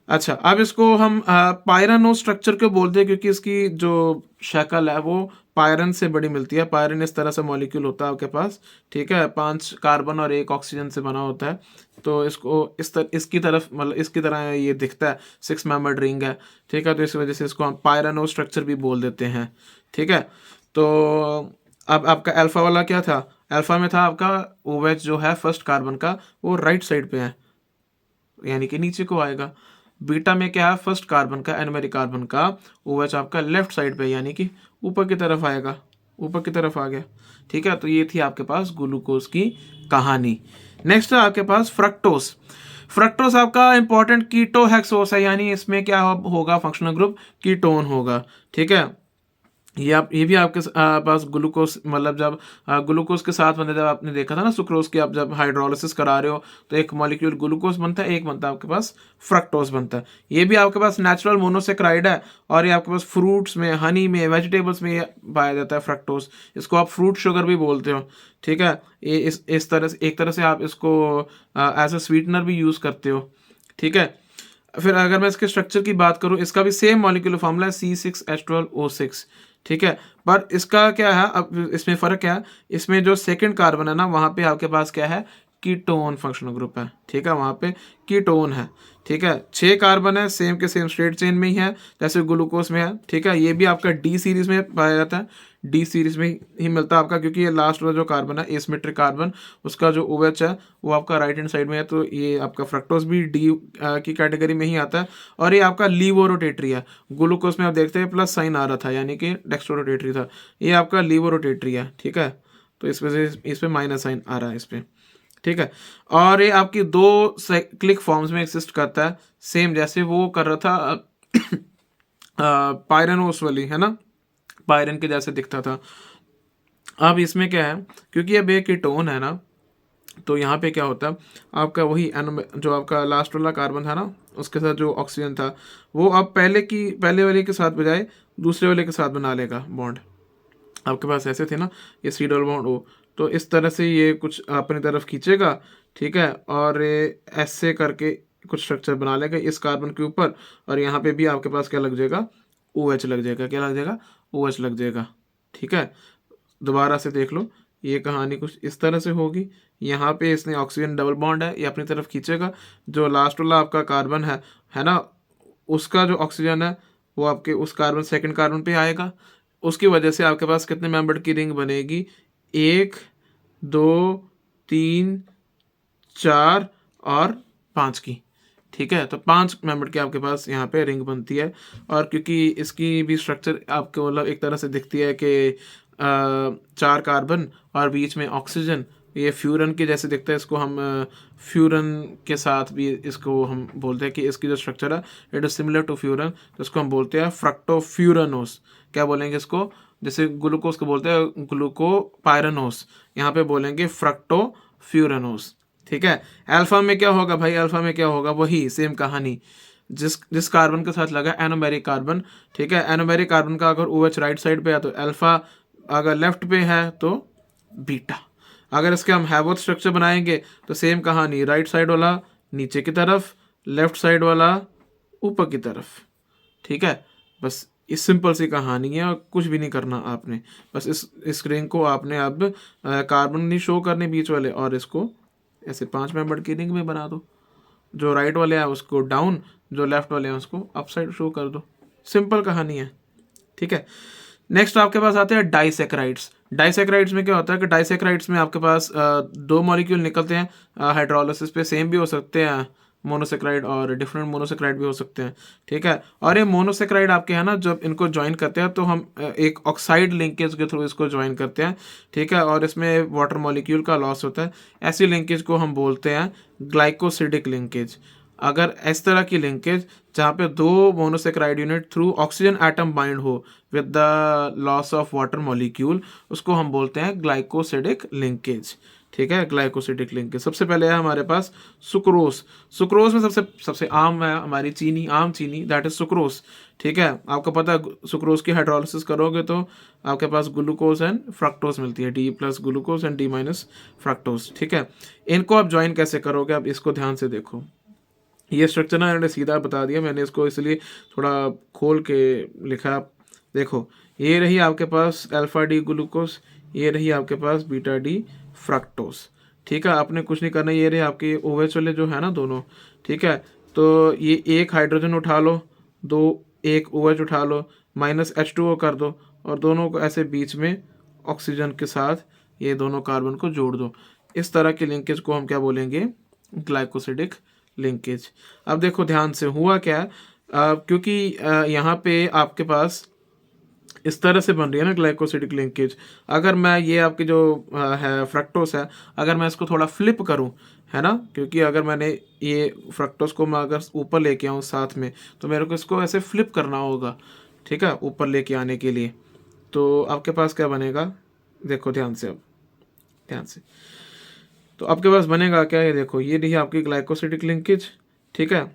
अच्छा, अब इसको हम पायरानो स्ट्रक्चर क्यों बोलते हैं, क्योंकि इसकी जो शक्ल है वो पायरन से बड़ी मिलती है। पायरन इस तरह से मॉलिक्यूल होता है आपके पास, ठीक है, 5 कार्बन और 1 ऑक्सीजन से बना होता है। तो इसको इसकी तरफ मतलब इसकी तरह ये दिखता है, 6 मेंबर्ड रिंग है, ठीक है। तो इस वजह से इसको हम पायरानो स्ट्रक्चर भी बोल देते हैं, ठीक है। तो अब आपका अल्फा वाला क्या था, अल्फा में था आपका OH जो है फर्स्ट कार्बन का, वो राइट साइड पे है, यानी कि नीचे को आएगा। बीटा में क्या है, फर्स्ट कार्बन का एनोमेरिक कार्बन का OH आपका लेफ्ट साइड पे, यानी कि ऊपर की तरफ आएगा, ऊपर की तरफ आ गया, ठीक है। तो ये थी आपके पास ग्लूकोज की कहानी। नेक्स्ट है आपके पास फ्रक्टोज। फ्रक्टोज आपका इंपॉर्टेंट कीटो हेक्सोस है, यानी इसमें क्या होगा, फंक्शनल ग्रुप कीटोन होगा, ठीक है। ये भी आपके पास ग्लूकोज, मतलब जब ग्लूकोज के साथ बनता है, जब आपने देखा था ना सुक्रोज की, आप जब हाइड्रोलिसिस करा रहे हो तो एक मॉलिक्यूल ग्लूकोज बनता है, एक बनता है आपके पास फ्रक्टोज बनता है। ये भी आपके पास नेचुरल मोनोसेक्राइड है, और ये आपके पास फ्रूट्स में, हनी में, वेजिटेबल्स में ये पाया जाता है फ्रक्टोज। इसको आप फ्रूट शुगर भी बोलते हो, ठीक है। ये इस तरह से, एक तरह से आप इसको एज अ स्वीटनर भी यूज़ करते हो, ठीक है। फिर अगर मैं इसके स्ट्रक्चर की बात करूं, इसका भी सेम मॉलिक्यूलर फॉर्मूला है C6H12O6, ठीक है। पर इसका क्या है, अब इसमें फ़र्क क्या है, इसमें जो सेकंड कार्बन है ना, वहाँ पे आपके पास क्या है, कीटोन फंक्शनल ग्रुप है, ठीक है, वहाँ पे कीटोन है, ठीक है। 6 कार्बन है, सेम के सेम स्ट्रेट चेन में ही है जैसे ग्लूकोज में है, ठीक है। ये भी आपका D सीरीज में पाया जाता है, D सीरीज में ही मिलता है आपका, क्योंकि ये लास्ट वाला जो कार्बन है एसिमेट्रिक कार्बन, उसका जो OH है वो आपका राइट हैंड साइड में है। तो ये आपका फ्रक्टोज भी D की कैटेगरी में ही आता है। और ये आपका लीवो रोटेटरी है, ग्लूकोज में आप देखते हैं प्लस साइन आ रहा था, यानी कि डेक्स्ट्रो रोटेटरी था, ये आपका लीवो रोटेटरी है, ठीक है। तो इस वजह से इस पर माइनस साइन आ रहा है इस पर, ठीक है। और ये आपकी 2 साइक्लिक फॉर्म्स में एक्सिस्ट करता है, सेम जैसे वो कर रहा था पायरनोस वाली, है ना, पायरन के जैसे दिखता था। अब इसमें क्या है, क्योंकि अब एक कीटोन है ना, तो यहाँ पे क्या होता है, आपका वही जो आपका लास्ट वाला कार्बन था ना, उसके साथ जो ऑक्सीजन था, वो अब पहले वाले के साथ बजाय दूसरे वाले के साथ बना लेगा बॉन्ड। आपके पास ऐसे थे ना, ये C डबल बॉन्ड O, तो इस तरह से ये कुछ अपनी तरफ खींचेगा, ठीक है, और ऐसे करके कुछ स्ट्रक्चर बना लेगा इस कार्बन के ऊपर। और यहाँ पे भी आपके पास क्या लग जाएगा, OH लग जाएगा, क्या लग जाएगा, OH लग जाएगा, ठीक है। दोबारा से देख लो, ये कहानी कुछ इस तरह से होगी। यहाँ पे इसने ऑक्सीजन डबल बॉन्ड है, ये अपनी तरफ खींचेगा, जो लास्ट वाला आपका कार्बन है ना, उसका जो ऑक्सीजन है वो आपके उस कार्बन सेकंड कार्बन पे आएगा। उसकी वजह से आपके पास कितने मेंबर की रिंग बनेगी, 1 2 3 4 और 5 की। ठीक है, तो 5 मेंबर की आपके पास यहाँ पे रिंग बनती है। और क्योंकि इसकी भी स्ट्रक्चर आपको मतलब एक तरह से दिखती है कि 4 कार्बन और बीच में ऑक्सीजन, ये फ्यूरन के जैसे दिखता है। इसको हम फ्यूरन के साथ भी इसको हम बोलते हैं कि इसकी जो स्ट्रक्चर है it is similar to furan, तो इसको हम बोलते हैं फ्रक्टोफ्यूरनोस। क्या बोलेंगे इसको, जैसे ग्लूकोज को बोलते हैं ग्लूकोपायरनोस, यहाँ पे बोलेंगे फ्रक्टोफ्यूरनोस। ठीक है, अल्फा में क्या होगा भाई, अल्फा में क्या होगा, वही सेम कहानी, जिस जिस कार्बन के साथ लगा एनोमेरिक कार्बन। ठीक है, एनोमेरिक कार्बन का अगर OH राइट साइड पे है तो अल्फा, अगर लेफ्ट पे है तो बीटा। अगर इसके हम हैवोथ स्ट्रक्चर बनाएंगे तो सेम कहानी, राइट साइड वाला नीचे की तरफ, लेफ्ट साइड वाला ऊपर की तरफ। ठीक है, बस इस सिंपल सी कहानी है और कुछ भी नहीं करना आपने। बस इस रिंग को आपने अब कार्बन नहीं शो करने बीच वाले, और इसको ऐसे 5 मेंबर की रिंग में बना दो। जो राइट वाले हैं उसको डाउन, जो लेफ्ट वाले हैं उसको अप साइड शो कर दो। सिंपल कहानी है। ठीक है, नेक्स्ट आपके पास आते हैं डाइसेक्राइड्स। डाइसेक्राइड्स में क्या होता है कि डाइसेक्राइड्स में आपके पास 2 मॉलिक्यूल निकलते हैं हाइड्रोलिसिस पे, सेम भी हो सकते हैं मोनोसेक्राइड और डिफरेंट मोनोसेक्राइड भी हो सकते हैं। ठीक है, और ये मोनोसेक्राइड आपके है ना, जब इनको ज्वाइन करते हैं तो हम एक ऑक्साइड लिंकेज के थ्रू इसको ज्वाइन करते हैं। ठीक है, और इसमें वाटर मॉलिक्यूल का लॉस होता है। ऐसी लिंकेज को हम बोलते हैं ग्लाइकोसिडिक लिंकेज। अगर इस तरह की लिंकेज जहाँ पे 2 monosaccharide unit through oxygen atom bind हो with the loss of water molecule, उसको हम बोलते हैं ग्लाइकोसिडिक लिंकेज। ठीक है, ग्लाइकोसिडिक लिंकेज। सबसे पहले है हमारे पास सुक्रोज। सुक्रोज में सबसे आम है हमारी चीनी, आम चीनी, दैट इज सुक्रोज। ठीक है, आपको पता है सुक्रोज की हाइड्रोलिसिस करोगे तो आपके पास ग्लूकोज एंड फ्रक्टोज मिलती है, D+ glucose and D- fructose. ठीक है, इनको आप ज्वाइन कैसे करोगे, अब इसको ध्यान से देखो। ये स्ट्रक्चर ना मैंने सीधा बता दिया, मैंने इसको इसलिए थोड़ा खोल के लिखा। आप देखो, ये रही आपके पास अल्फा D ग्लूकोज, ये रही आपके पास बीटा D फ्रक्टोज। ठीक है, आपने कुछ नहीं करना, ये रहे आपके OH वाले जो है ना दोनों। ठीक है, तो ये एक हाइड्रोजन उठा लो, एक OH उठा लो, -H2O कर दो, और दोनों को ऐसे बीच में ऑक्सीजन के साथ ये दोनों कार्बन को जोड़ दो। इस तरह की लिंकेज को हम क्या बोलेंगे, ग्लाइकोसिडिक लिंकेज। अब देखो ध्यान से हुआ क्या, क्योंकि यहाँ पे आपके पास इस तरह से बन रही है ना ग्लाइकोसिडिक लिंकेज। अगर मैं ये आपकी जो है फ्रक्टोस है, अगर मैं इसको थोड़ा फ्लिप करूँ, है ना, क्योंकि अगर मैंने ये फ्रक्टोस को मैं अगर ऊपर लेके आऊँ साथ में, तो मेरे को इसको ऐसे फ्लिप करना होगा। ठीक है, ऊपर लेके आने के लिए, तो आपके पास क्या बनेगा, देखो ध्यान से, अब ध्यान से, तो आपके पास बनेगा क्या, ये देखो, ये रही आपकी ग्लाइकोसिडिक लिंकेज। ठीक है,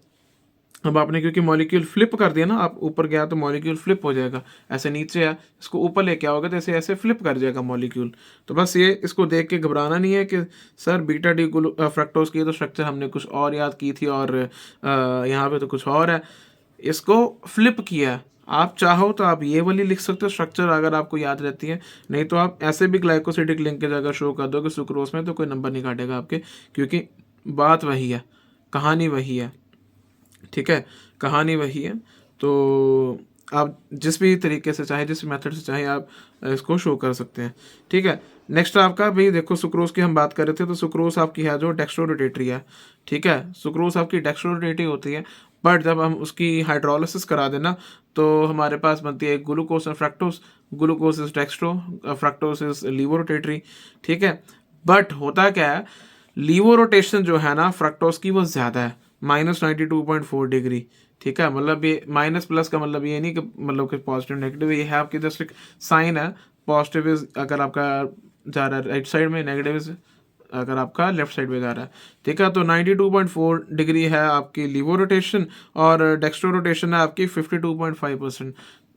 अब आपने क्योंकि मॉलिक्यूल फ्लिप कर दिया ना, आप ऊपर गया तो मॉलिक्यूल फ्लिप हो जाएगा, ऐसे नीचे है इसको ऊपर लेके आओगे तो ऐसे ऐसे फ्लिप कर जाएगा मॉलिक्यूल। तो बस ये इसको देख के घबराना नहीं है कि सर बीटा D फ्रक्टोज की तो स्ट्रक्चर हमने कुछ और याद की थी और यहाँ पे तो कुछ और है। इसको फ्लिप किया है। आप चाहो तो आप ये वाली लिख सकते हो स्ट्रक्चर अगर आपको याद रहती है, नहीं तो आप ऐसे भी ग्लाइकोसिडिक लिंकेज अगर शो कर दोगे सुक्रोज में तो कोई नंबर नहीं काटेगा आपके, क्योंकि बात वही है, कहानी वही है। ठीक है, कहानी वही है। तो आप जिस भी तरीके से चाहे, जिस मेथड से चाहे आप इसको शो कर सकते हैं। ठीक है, नेक्स्ट आपका भाई देखो, सुक्रोज की हम बात कर रहे थे, तो सुक्रोज आपकी है जो डेक्स्ट्रोरोटेटरी है। ठीक है, सुक्रोज आपकी डेक्स्ट्रोरोटेटरी होती है, बट जब हम उसकी हाइड्रोलिसिस करा देना तो हमारे पास बनती है glucose and fructose. Glucose is dextro, fructose is levorotatory. ठीक है, बट होता क्या है, लीवो रोटेशन जो है ना फ्रक्टोज की वो ज़्यादा है, -92.4 डिग्री। ठीक है, मतलब ये माइनस प्लस का मतलब ये नहीं कि मतलब कि पॉजिटिव नेगेटिव, ये है आपकी जस्ट एक साइन है। पॉजिटिव इज अगर आपका जा रहा है राइट साइड में, नेगेटिव इज अगर आपका लेफ्ट साइड में जा रहा है। ठीक है, तो 92.4 डिग्री है आपकी लीवो रोटेशन, और डेक्स्ट्रो रोटेशन है आपकी 52.5%,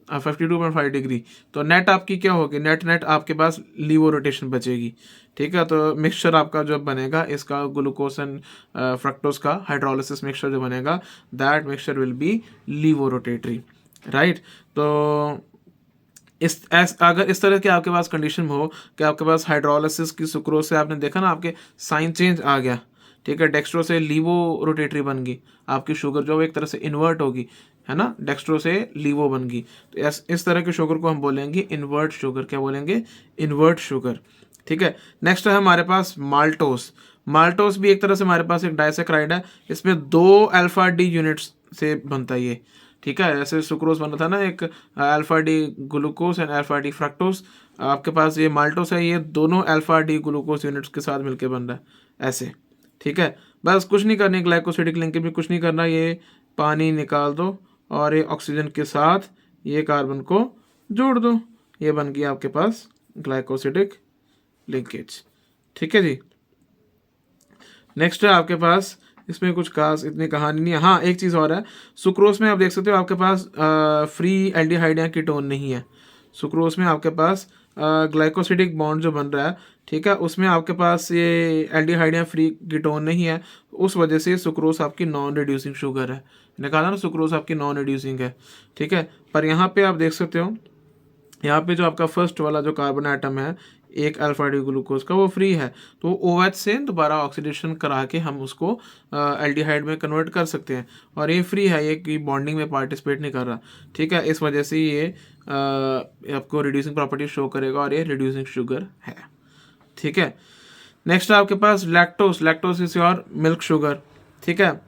52.5 डिग्री। तो नेट आपकी क्या होगी, नेट आपके पास लीवो रोटेशन बचेगी। ठीक है, तो मिक्सचर आपका जो बनेगा इसका ग्लूकोज एंड फ्रक्टोज का हाइड्रोलिसिस मिक्सचर जो बनेगा, that mixture will be laevorotatory. Right, तो अगर इस तरह की आपके पास कंडीशन हो कि आपके पास हाइड्रोलिसिस की सुक्रोज से आपने देखा ना आपके साइन चेंज आ गया। ठीक है। डेक्स्ट्रो से लीवो रोटेटरी बन गई, आपकी शुगर जो एक तरह से इन्वर्ट होगी, है ना, डेक्स्ट्रो से लीवो बन गई। तो इस तरह के शुगर को हम बोलेंगे इन्वर्ट शुगर। क्या बोलेंगे? Invert sugar. ठीक है। नेक्स्ट है हमारे पास माल्टोस। माल्टोस भी एक तरह से हमारे पास एक डाइसेक्राइड है, इसमें 2 अल्फा डी यूनिट्स से बनता है ये। ठीक है। ऐसे सुक्रोज बना था ना, एक alpha D glucose and alpha D fructose, आपके पास ये माल्टोस है, ये दोनों अल्फा डी ग्लूकोज यूनिट्स के साथ मिलकर बन रहा है ऐसे। ठीक है। बस कुछ नहीं करनी, ग्लाइकोसिडिक लिंकेज भी कुछ नहीं करना, ये पानी निकाल दो और ये ऑक्सीजन के साथ ये कार्बन को जोड़ दो, ये बन गया आपके पास ग्लाइकोसिडिक लिंकेज। ठीक है जी। नेक्स्ट है आपके पास, इसमें कुछ खास इतनी कहानी नहीं है। हाँ, एक चीज़ और है, सुक्रोज में आप देख सकते हो आपके पास फ्री एल्डिहाइड या कीटोन नहीं है। सुक्रोज में आपके पास ग्लाइकोसिडिक बॉन्ड जो बन रहा है, ठीक है, उसमें आपके पास ये एल्डिहाइड या फ्री कीटोन नहीं है, उस वजह से सुक्रोज आपकी नॉन रिड्यूसिंग शुगर है। निकाला ना, सुक्रोज आपकी नॉन रिड्यूसिंग है। ठीक है। पर यहाँ पे आप देख सकते हो, यहाँ पे जो आपका फर्स्ट वाला जो कार्बन आइटम है एक अल्फा डी ग्लूकोज का, वो फ्री है, तो OH से दोबारा ऑक्सीडेशन करा के हम उसको एल्डिहाइड में कन्वर्ट कर सकते हैं, और ये फ्री है, ये की बॉन्डिंग में पार्टिसिपेट नहीं कर रहा। ठीक है। इस वजह से ये आपको रिड्यूसिंग प्रॉपर्टी शो करेगा और ये रिड्यूसिंग शुगर है। ठीक है। नेक्स्ट आपके पास lactose. Lactose is your milk sugar. ठीक है।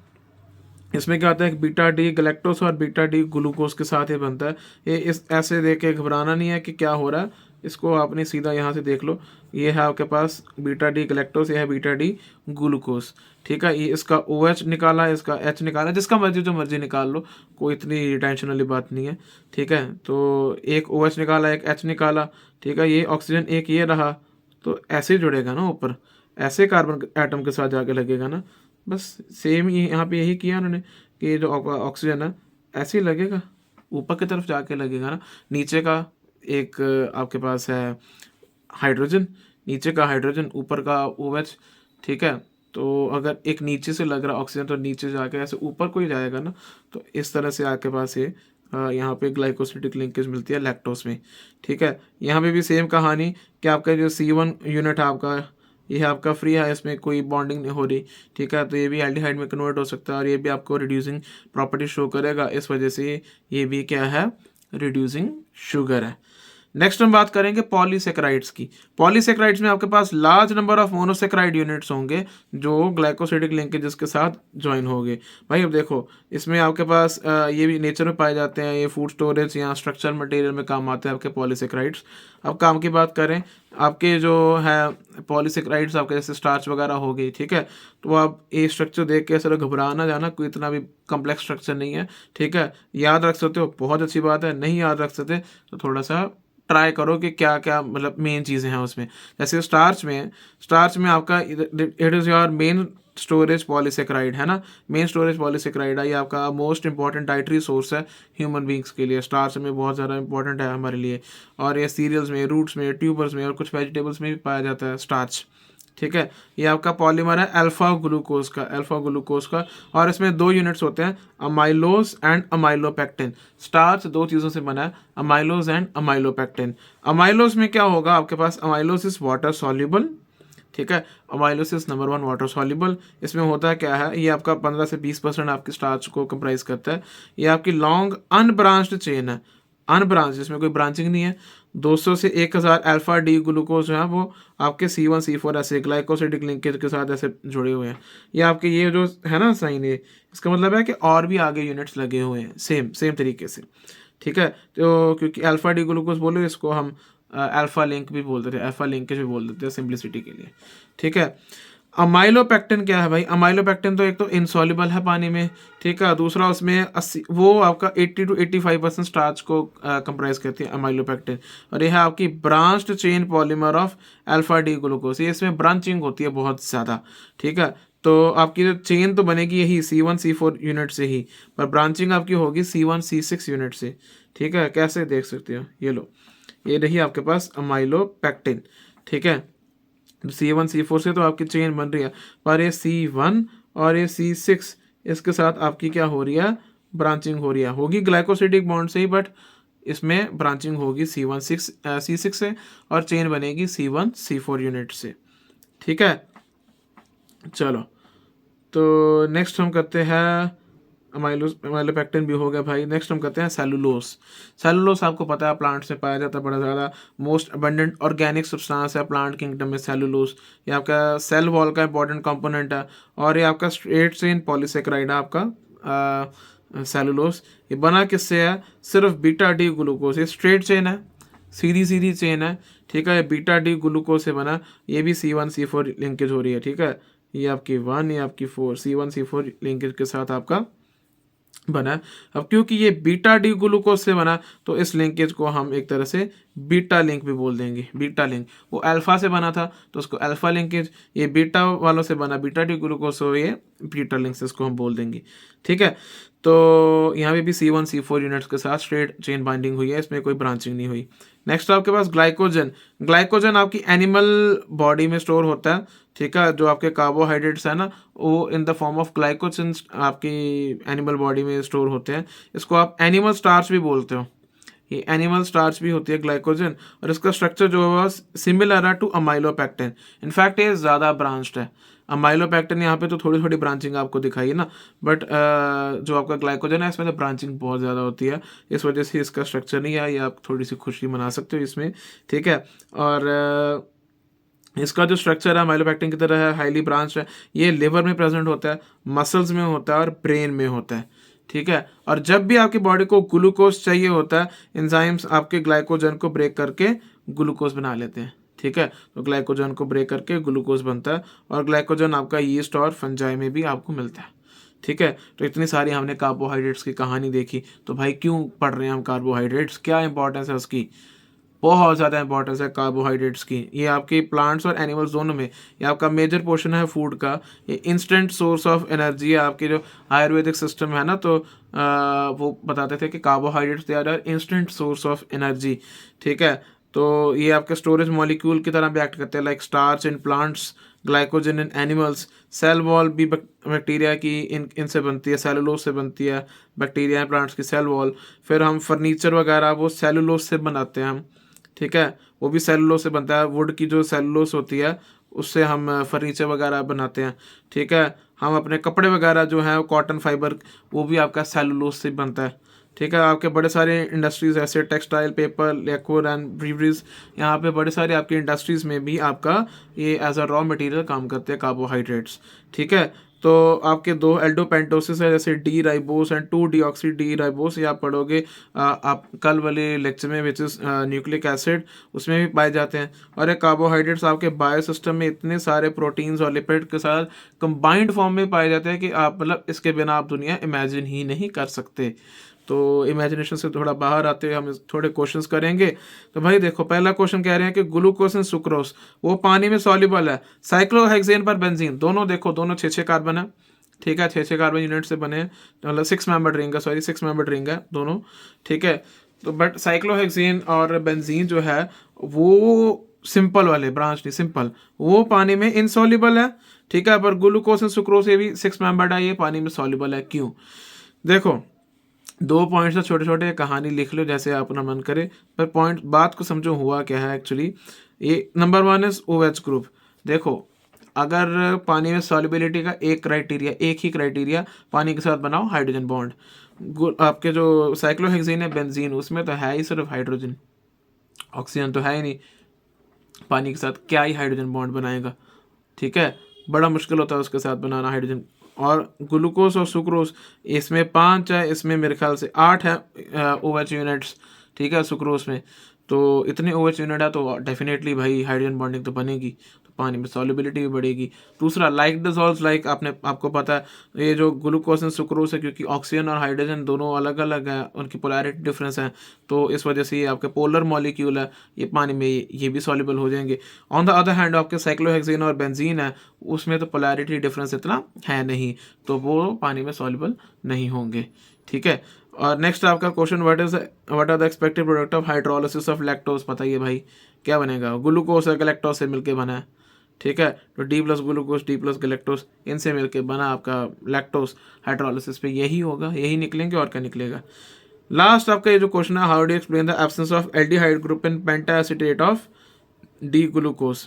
इसमें क्या होता है, बीटा डी गैलेक्टोस और बीटा डी ग्लूकोज के साथ ये बनता है। ये इस ऐसे देख के घबराना नहीं है कि क्या हो रहा है, इसको आपने सीधा यहाँ से देख लो, ये है आपके पास बीटा डी गैलेक्टोस, ये है बीटा डी ग्लूकोज। ठीक है। ये इसका OH निकाला, इसका H निकाला, जिसका मर्जी जो मर्जी निकाल लो, कोई इतनी टेंशन वाली बात नहीं है। ठीक है। तो एक OH निकाला, एक H निकाला, ठीक है, ये ऑक्सीजन एक ये रहा, तो ऐसे जुड़ेगा ना ऊपर, ऐसे कार्बन एटम के साथ जाके लगेगा ना। बस सेम ही यहाँ पे यही किया उन्होंने कि जो ऑक्सीजन है ऐसे ही लगेगा, ऊपर की तरफ जाके लगेगा ना। नीचे का एक आपके पास है हाइड्रोजन, नीचे का हाइड्रोजन, ऊपर का OH। ठीक है। तो अगर एक नीचे से लग रहा ऑक्सीजन तो नीचे जाके ऐसे ऊपर को ही जाएगा ना। तो इस तरह से आपके पास ये यहाँ पे ग्लाइकोसिडिक लिंकेज मिलती है लैक्टोस में। ठीक है। यहाँ पे भी सेम कहानी कि आपका जो C1 यूनिट है आपका, ये आपका फ्री है, इसमें कोई बॉन्डिंग नहीं हो रही। ठीक है। तो ये भी एल्डिहाइड में कन्वर्ट हो सकता है और ये भी आपको रिड्यूसिंग प्रॉपर्टी शो करेगा, इस वजह से ये भी क्या है, रिड्यूसिंग शुगर है। नेक्स्ट हम बात करेंगे पॉलीसेक्राइड्स की। पॉलीसेक्राइड्स में आपके पास large number of monosaccharide units होंगे जो ग्लाइकोसिडिक लिंकेजेस के साथ ज्वाइन होंगे। भाई अब देखो, इसमें आपके पास ये भी नेचर में पाए जाते हैं, ये फूड स्टोरेज या स्ट्रक्चर मटेरियल में काम आते हैं आपके पॉलीसेक्राइड्स। अब काम की बात करें, आपके जो है पॉलीसेक्राइड्स आपके जैसे स्टार्च वगैरह हो गई, ठीक है, तो आप ये स्ट्रक्चर देख के ऐसा घबरा ना जाना, कोई इतना भी कॉम्प्लेक्स स्ट्रक्चर नहीं है। ठीक है। याद रख सकते हो बहुत अच्छी बात है, नहीं याद रख सकते तो थोड़ा सा ट्राई करो कि क्या क्या मतलब मेन चीज़ें हैं उसमें। जैसे स्टार्च में आपका it is your main storage polysaccharide, है ना, मेन स्टोरेज पॉलीसेक्राइड है, ये आपका मोस्ट इंपॉर्टेंट डाइटरी सोर्स है ह्यूमन बींग्स के लिए। स्टार्च में बहुत ज़्यादा इंपॉर्टेंट है हमारे लिए, और ये सीरियल्स में, रूट्स में, ट्यूबर्स में और कुछ वेजिटेबल्स में भी पाया जाता है स्टार्च। ठीक है। ये आपका पॉलीमर है अल्फा ग्लूकोज का, और इसमें 2 यूनिट्स होते हैं, अमाइलोज एंड अमाइलोपेक्टिन। स्टार्च 2 चीज़ों से बना है, अमाइलोज एंड अमाइलोपेक्टिन। अमाइलोज में क्या होगा आपके पास, अमाइलोज इज वाटर सॉल्युबल। ठीक है। अमाइलोसिस नंबर 1 वाटर सॉल्युबल। इसमें होता क्या है, ये आपका 15 से 20% आपकी स्टार्च को कंप्राइज करता है। ये आपकी लॉन्ग अनब्रांच्ड चेन है, अनब्रांच जिसमें कोई ब्रांचिंग नहीं है। 200 से 1000 अल्फा डी ग्लूकोज जो है वो आपके C1 C4 ऐसे ग्लाइकोसिडिक लिंकेज के साथ ऐसे जुड़े हुए हैं। ये आपके ये जो है ना साइन, ये इसका मतलब है कि और भी आगे यूनिट्स लगे हुए हैं सेम तरीके से। ठीक है। तो क्योंकि अल्फा डी ग्लूकोज बोलो, इसको हम अल्फा लिंक भी बोलते थे, अल्फा लिंकेज भी बोल देते हैं सिंप्लिसिटी के लिए। ठीक है। अमाइलोपेक्टिन क्या है भाई, अमाइलोपेक्टिन तो एक तो इनसॉल्युबल है पानी में, ठीक है, दूसरा उसमें 80 वो आपका 80 to 85% स्टार्च को कंप्राइज करती है अमाइलोपेक्टिन, और यह है आपकी branched chain polymer of alpha D glucose. ये इसमें ब्रांचिंग होती है बहुत ज़्यादा। ठीक है। तो आपकी जो चेन तो बनेगी यही C1 C4 यूनिट से ही, पर ब्रांचिंग आपकी होगी C1 C6 यूनिट से। ठीक है। कैसे देख सकते हो, ये लो, ये रही आपके पास अमाइलोपेक्टिन। ठीक है। C1 C4 से तो आपकी चेन बन रही है, पर ये C1 और ये C6 इसके साथ आपकी क्या हो रही है, ब्रांचिंग हो रही है, होगी ग्लाइकोसिडिक बॉन्ड से ही, बट इसमें ब्रांचिंग होगी C6 से, और चेन बनेगी C1 C4 यूनिट से। ठीक है। चलो तो नेक्स्ट हम करते हैं अमाइलोपेक्टिन भी हो गया भाई। नेक्स्ट हम करते हैं सेलुलोस। सेलुलोस आपको पता है प्लांट से पाया जाता है, बड़ा ज़्यादा मोस्ट अबंडेंट ऑर्गेनिक सब्सटेंस है प्लांट किंगडम में सेलुलोस। ये आपका सेल वॉल का इंपॉर्टेंट कंपोनेंट है और ये आपका स्ट्रेट चेन पॉलीसेकेराइड है आपका सेलुलोस। ये बना किससे है? सिर्फ बीटा डी ग्लूकोज। ये स्ट्रेट चेन है, सीधी सीधी चेन है, ठीक है। ये बीटा डी ग्लूकोज से बना, ये भी C1C4 लिंकेज हो रही है, ठीक है। ये आपकी 1, ये आपकी 4, C1C4 लिंकेज के साथ आपका बना है। अब क्योंकि ये बीटा डी ग्लूकोज से बना तो इस लिंकेज को हम एक तरह से बीटा लिंक भी बोल देंगे। बीटा लिंक, वो अल्फा से बना था तो उसको अल्फा लिंकेज, ये बीटा वालों से बना बीटा डी ग्लूकोज, तो ये बीटा लिंक से इसको हम बोल देंगे, ठीक है। तो यहाँ पे भी C1C4 यूनिट्स के साथ स्ट्रेट चेन बाइंडिंग हुई है, इसमें कोई ब्रांचिंग नहीं हुई। नेक्स्ट आपके पास ग्लाइकोजन। ग्लाइकोजन आपकी एनिमल बॉडी में स्टोर होता है, ठीक है। जो आपके कार्बोहाइड्रेट्स है ना, वो in the form of glycogen आपकी एनिमल बॉडी में स्टोर होते हैं। इसको आप एनिमल स्टार्च भी बोलते हो। ये एनिमल स्टार्च भी होती है ग्लाइकोजन, और इसका स्ट्रक्चर जो है सिमिलर है टू अमाइलोपेक्टिन। इनफैक्ट ये ज़्यादा ब्रांच्ड है। अमाइलोपेक्टिन यहाँ पे तो थोड़ी थोड़ी ब्रांचिंग आपको दिखाई है ना, बट जो आपका ग्लाइकोजन है इसमें तो ब्रांचिंग बहुत ज़्यादा होती है, इस वजह से इसका स्ट्रक्चर नहीं है। ये आप थोड़ी सी खुशी मना सकते हो इसमें, ठीक है। और इसका जो स्ट्रक्चर है अमाइलोपेक्टिन की तरह है, हाईली ब्रांच है। ये लिवर में प्रेजेंट होता है, मसल्स में होता है और ब्रेन में होता है, ठीक है। और जब भी आपकी बॉडी को ग्लूकोज चाहिए होता है, एंजाइम्स आपके ग्लाइकोजन को ब्रेक करके ग्लूकोज बना लेते हैं, ठीक है। तो ग्लाइकोजन को ब्रेक करके ग्लूकोज बनता है, और ग्लाइकोजन आपका यीस्ट और फंजाई में भी आपको मिलता है, ठीक है। तो इतनी सारी हमने कार्बोहाइड्रेट्स की कहानी देखी। तो भाई क्यों पढ़ रहे हैं हम कार्बोहाइड्रेट्स, क्या इंपॉर्टेंस है उसकी? बहुत ज़्यादा इंपॉर्टेंस है कार्बोहाइड्रेट्स की। ये आपके प्लांट्स और एनिमल्स दोनों में ये आपका मेजर पोर्शन है फूड का। ये इंस्टेंट सोर्स ऑफ एनर्जी है। आपके जो आयुर्वेदिक सिस्टम है ना, तो वो बताते थे कि carbohydrates they are instant source of energy, ठीक है। तो ये आपके स्टोरेज मॉलिक्यूल की तरह भी एक्ट करते हैं, like starch in plants, glycogen in animals. Cell wall भी बैक्टीरिया की इनसे बनती है, सेलुलोज से बनती है। बैक्टीरिया प्लांट्स की सेल वॉल। फिर हम फर्नीचर वगैरह वो सेलुलोज से बनाते हैं हम, ठीक है। वो भी सेलुलोज से बनता है। वुड की जो सेलुलोज होती है उससे हम फर्नीचर वगैरह बनाते हैं, ठीक है। हम अपने कपड़े वगैरह जो हैं कॉटन फाइबर, वो भी आपका सेलुलोज से बनता है, ठीक है। आपके बड़े सारे इंडस्ट्रीज ऐसे टेक्सटाइल, पेपर, लिक्विड एंड ब्रीवरीज, यहाँ पे बड़े सारे आपके इंडस्ट्रीज में भी आपका ये एज अ रॉ मटेरियल काम करते हैं कार्बोहाइड्रेट्स, ठीक है। तो आपके 2 एल्डोपेंटोसिस है, जैसे D ribose and 2 deoxy D ribose, ये आप पढ़ोगे आप कल वाले लेक्चर में, विच इज न्यूक्लिक एसिड, उसमें भी पाए जाते हैं। और ये कार्बोहाइड्रेट्स आपके बायोसिस्टम में इतने सारे प्रोटीन्स और लिपिड के साथ कंबाइंड फॉर्म में पाए जाते हैं कि आप मतलब इसके बिना आप दुनिया इमेजिन ही नहीं कर सकते। तो इमेजिनेशन से थोड़ा बाहर आते हुए हम थोड़े क्वेश्चंस करेंगे। तो भाई देखो, पहला क्वेश्चन कह रहे हैं कि ग्लूकोज एंड सुक्रोज वो पानी में सॉल्युबल है। साइक्लोहेक्सेन पर बेंजीन, दोनों देखो, दोनों 6-6 कार्बन है, ठीक है। 6-6 कार्बन यूनिट से बने, मतलब 6 मेंबर्ड रिंग है, सॉरी 6 मेंबर्ड रिंग है दोनों, ठीक है। तो बट साइक्लोहेक्सेन और बेंजीन जो है वो सिंपल वाले, ब्रांच नहीं, सिंपल, वो पानी में इनसॉल्युबल है, ठीक है। पर ग्लूकोज एंड सुक्रोज ये भी 6 मेंबर्ड है, ये पानी में सॉल्युबल है। क्यों? देखो, 2 पॉइंट्स से छोटे छोटे कहानी लिख लो जैसे अपना मन करे, पर पॉइंट बात को समझो हुआ क्या है एक्चुअली। ये नंबर 1 इज OH ग्रुप। देखो, अगर पानी में सॉल्युबिलिटी का एक ही क्राइटेरिया पानी के साथ बनाओ, हाइड्रोजन बॉन्ड। आपके जो साइक्लोहेक्सेन है, बेंजीन, उसमें तो है ही सिर्फ हाइड्रोजन, ऑक्सीजन तो है ही नहीं। पानी के साथ क्या ही हाइड्रोजन बॉन्ड बनाएगा, ठीक है। बड़ा मुश्किल होता है उसके साथ बनाना हाइड्रोजन। और ग्लूकोज और सुक्रोज, इसमें 5 है, इसमें मेरे ख्याल से 8 है OH यूनिट्स, ठीक है, सुक्रोज में। तो इतने OH यूनिट है तो डेफिनेटली भाई हाइड्रोजन बॉन्डिंग तो बनेगी, तो पानी में सॉल्युबिलिटी भी बढ़ेगी। दूसरा, लाइक डिसॉल्व्स लाइक, आपको पता है ये जो ग्लूकोज एंड सुक्रोज है, क्योंकि ऑक्सीजन और हाइड्रोजन दोनों अलग अलग है, उनकी पोलैरिटी डिफरेंस है, तो इस वजह से ये आपके पोलर मॉलिक्यूल है, ये पानी में ये भी सॉल्युबल हो जाएंगे। ऑन द अदर हैंड आपके साइक्लोहेक्सेन और बेंजीन है, उसमें तो पोलैरिटी डिफरेंस इतना है नहीं, तो वो पानी में सॉल्युबल नहीं होंगे, ठीक है। और नेक्स्ट आपका question, what are the expected product of hydrolysis of lactose. बताइए भाई क्या बनेगा? ग्लूकोज और गैलेक्टोज से मिलके बना है, ठीक है। तो D plus glucose, D plus galactose, इनसे मिलके बना आपका लैक्टोज। हाइड्रोलिसिस पे यही होगा, यही निकलेंगे, और क्या निकलेगा। लास्ट आपका ये जो क्वेश्चन है, how do explain the absence of aldehyde group in pentaacetate of D glucose.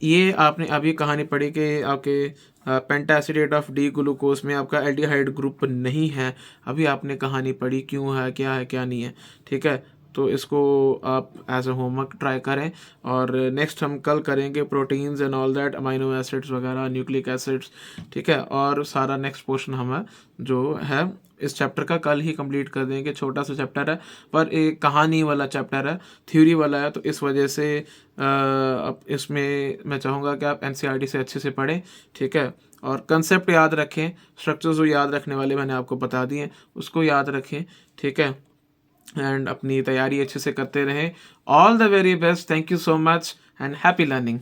ये आपने अभी कहानी पढ़ी कि आपके पेंटासिडेट ऑफ डी ग्लूकोज में आपका एल्डिहाइड ग्रुप नहीं है। अभी आपने कहानी पढ़ी, क्यों है, क्या नहीं है, ठीक है। तो इसको आप एज अ होमवर्क ट्राई करें। और नेक्स्ट हम कल करेंगे proteins and all that, amino acids वगैरह, न्यूक्लिक एसिड्स, ठीक है। और सारा नेक्स्ट पोर्शन हम जो है इस चैप्टर का कल ही कंप्लीट कर देंगे। छोटा सा चैप्टर है पर एक कहानी वाला चैप्टर है, थ्योरी वाला है, तो इस वजह से अब इसमें मैं चाहूँगा कि आप एनसीईआरटी से अच्छे से पढ़ें, ठीक है। और कंसेप्ट याद रखें, स्ट्रक्चर्स जो याद रखने वाले मैंने आपको बता दिए उसको याद रखें, ठीक है। एंड अपनी तैयारी अच्छे से करते रहें। All the very best, thank you so much and happy learning.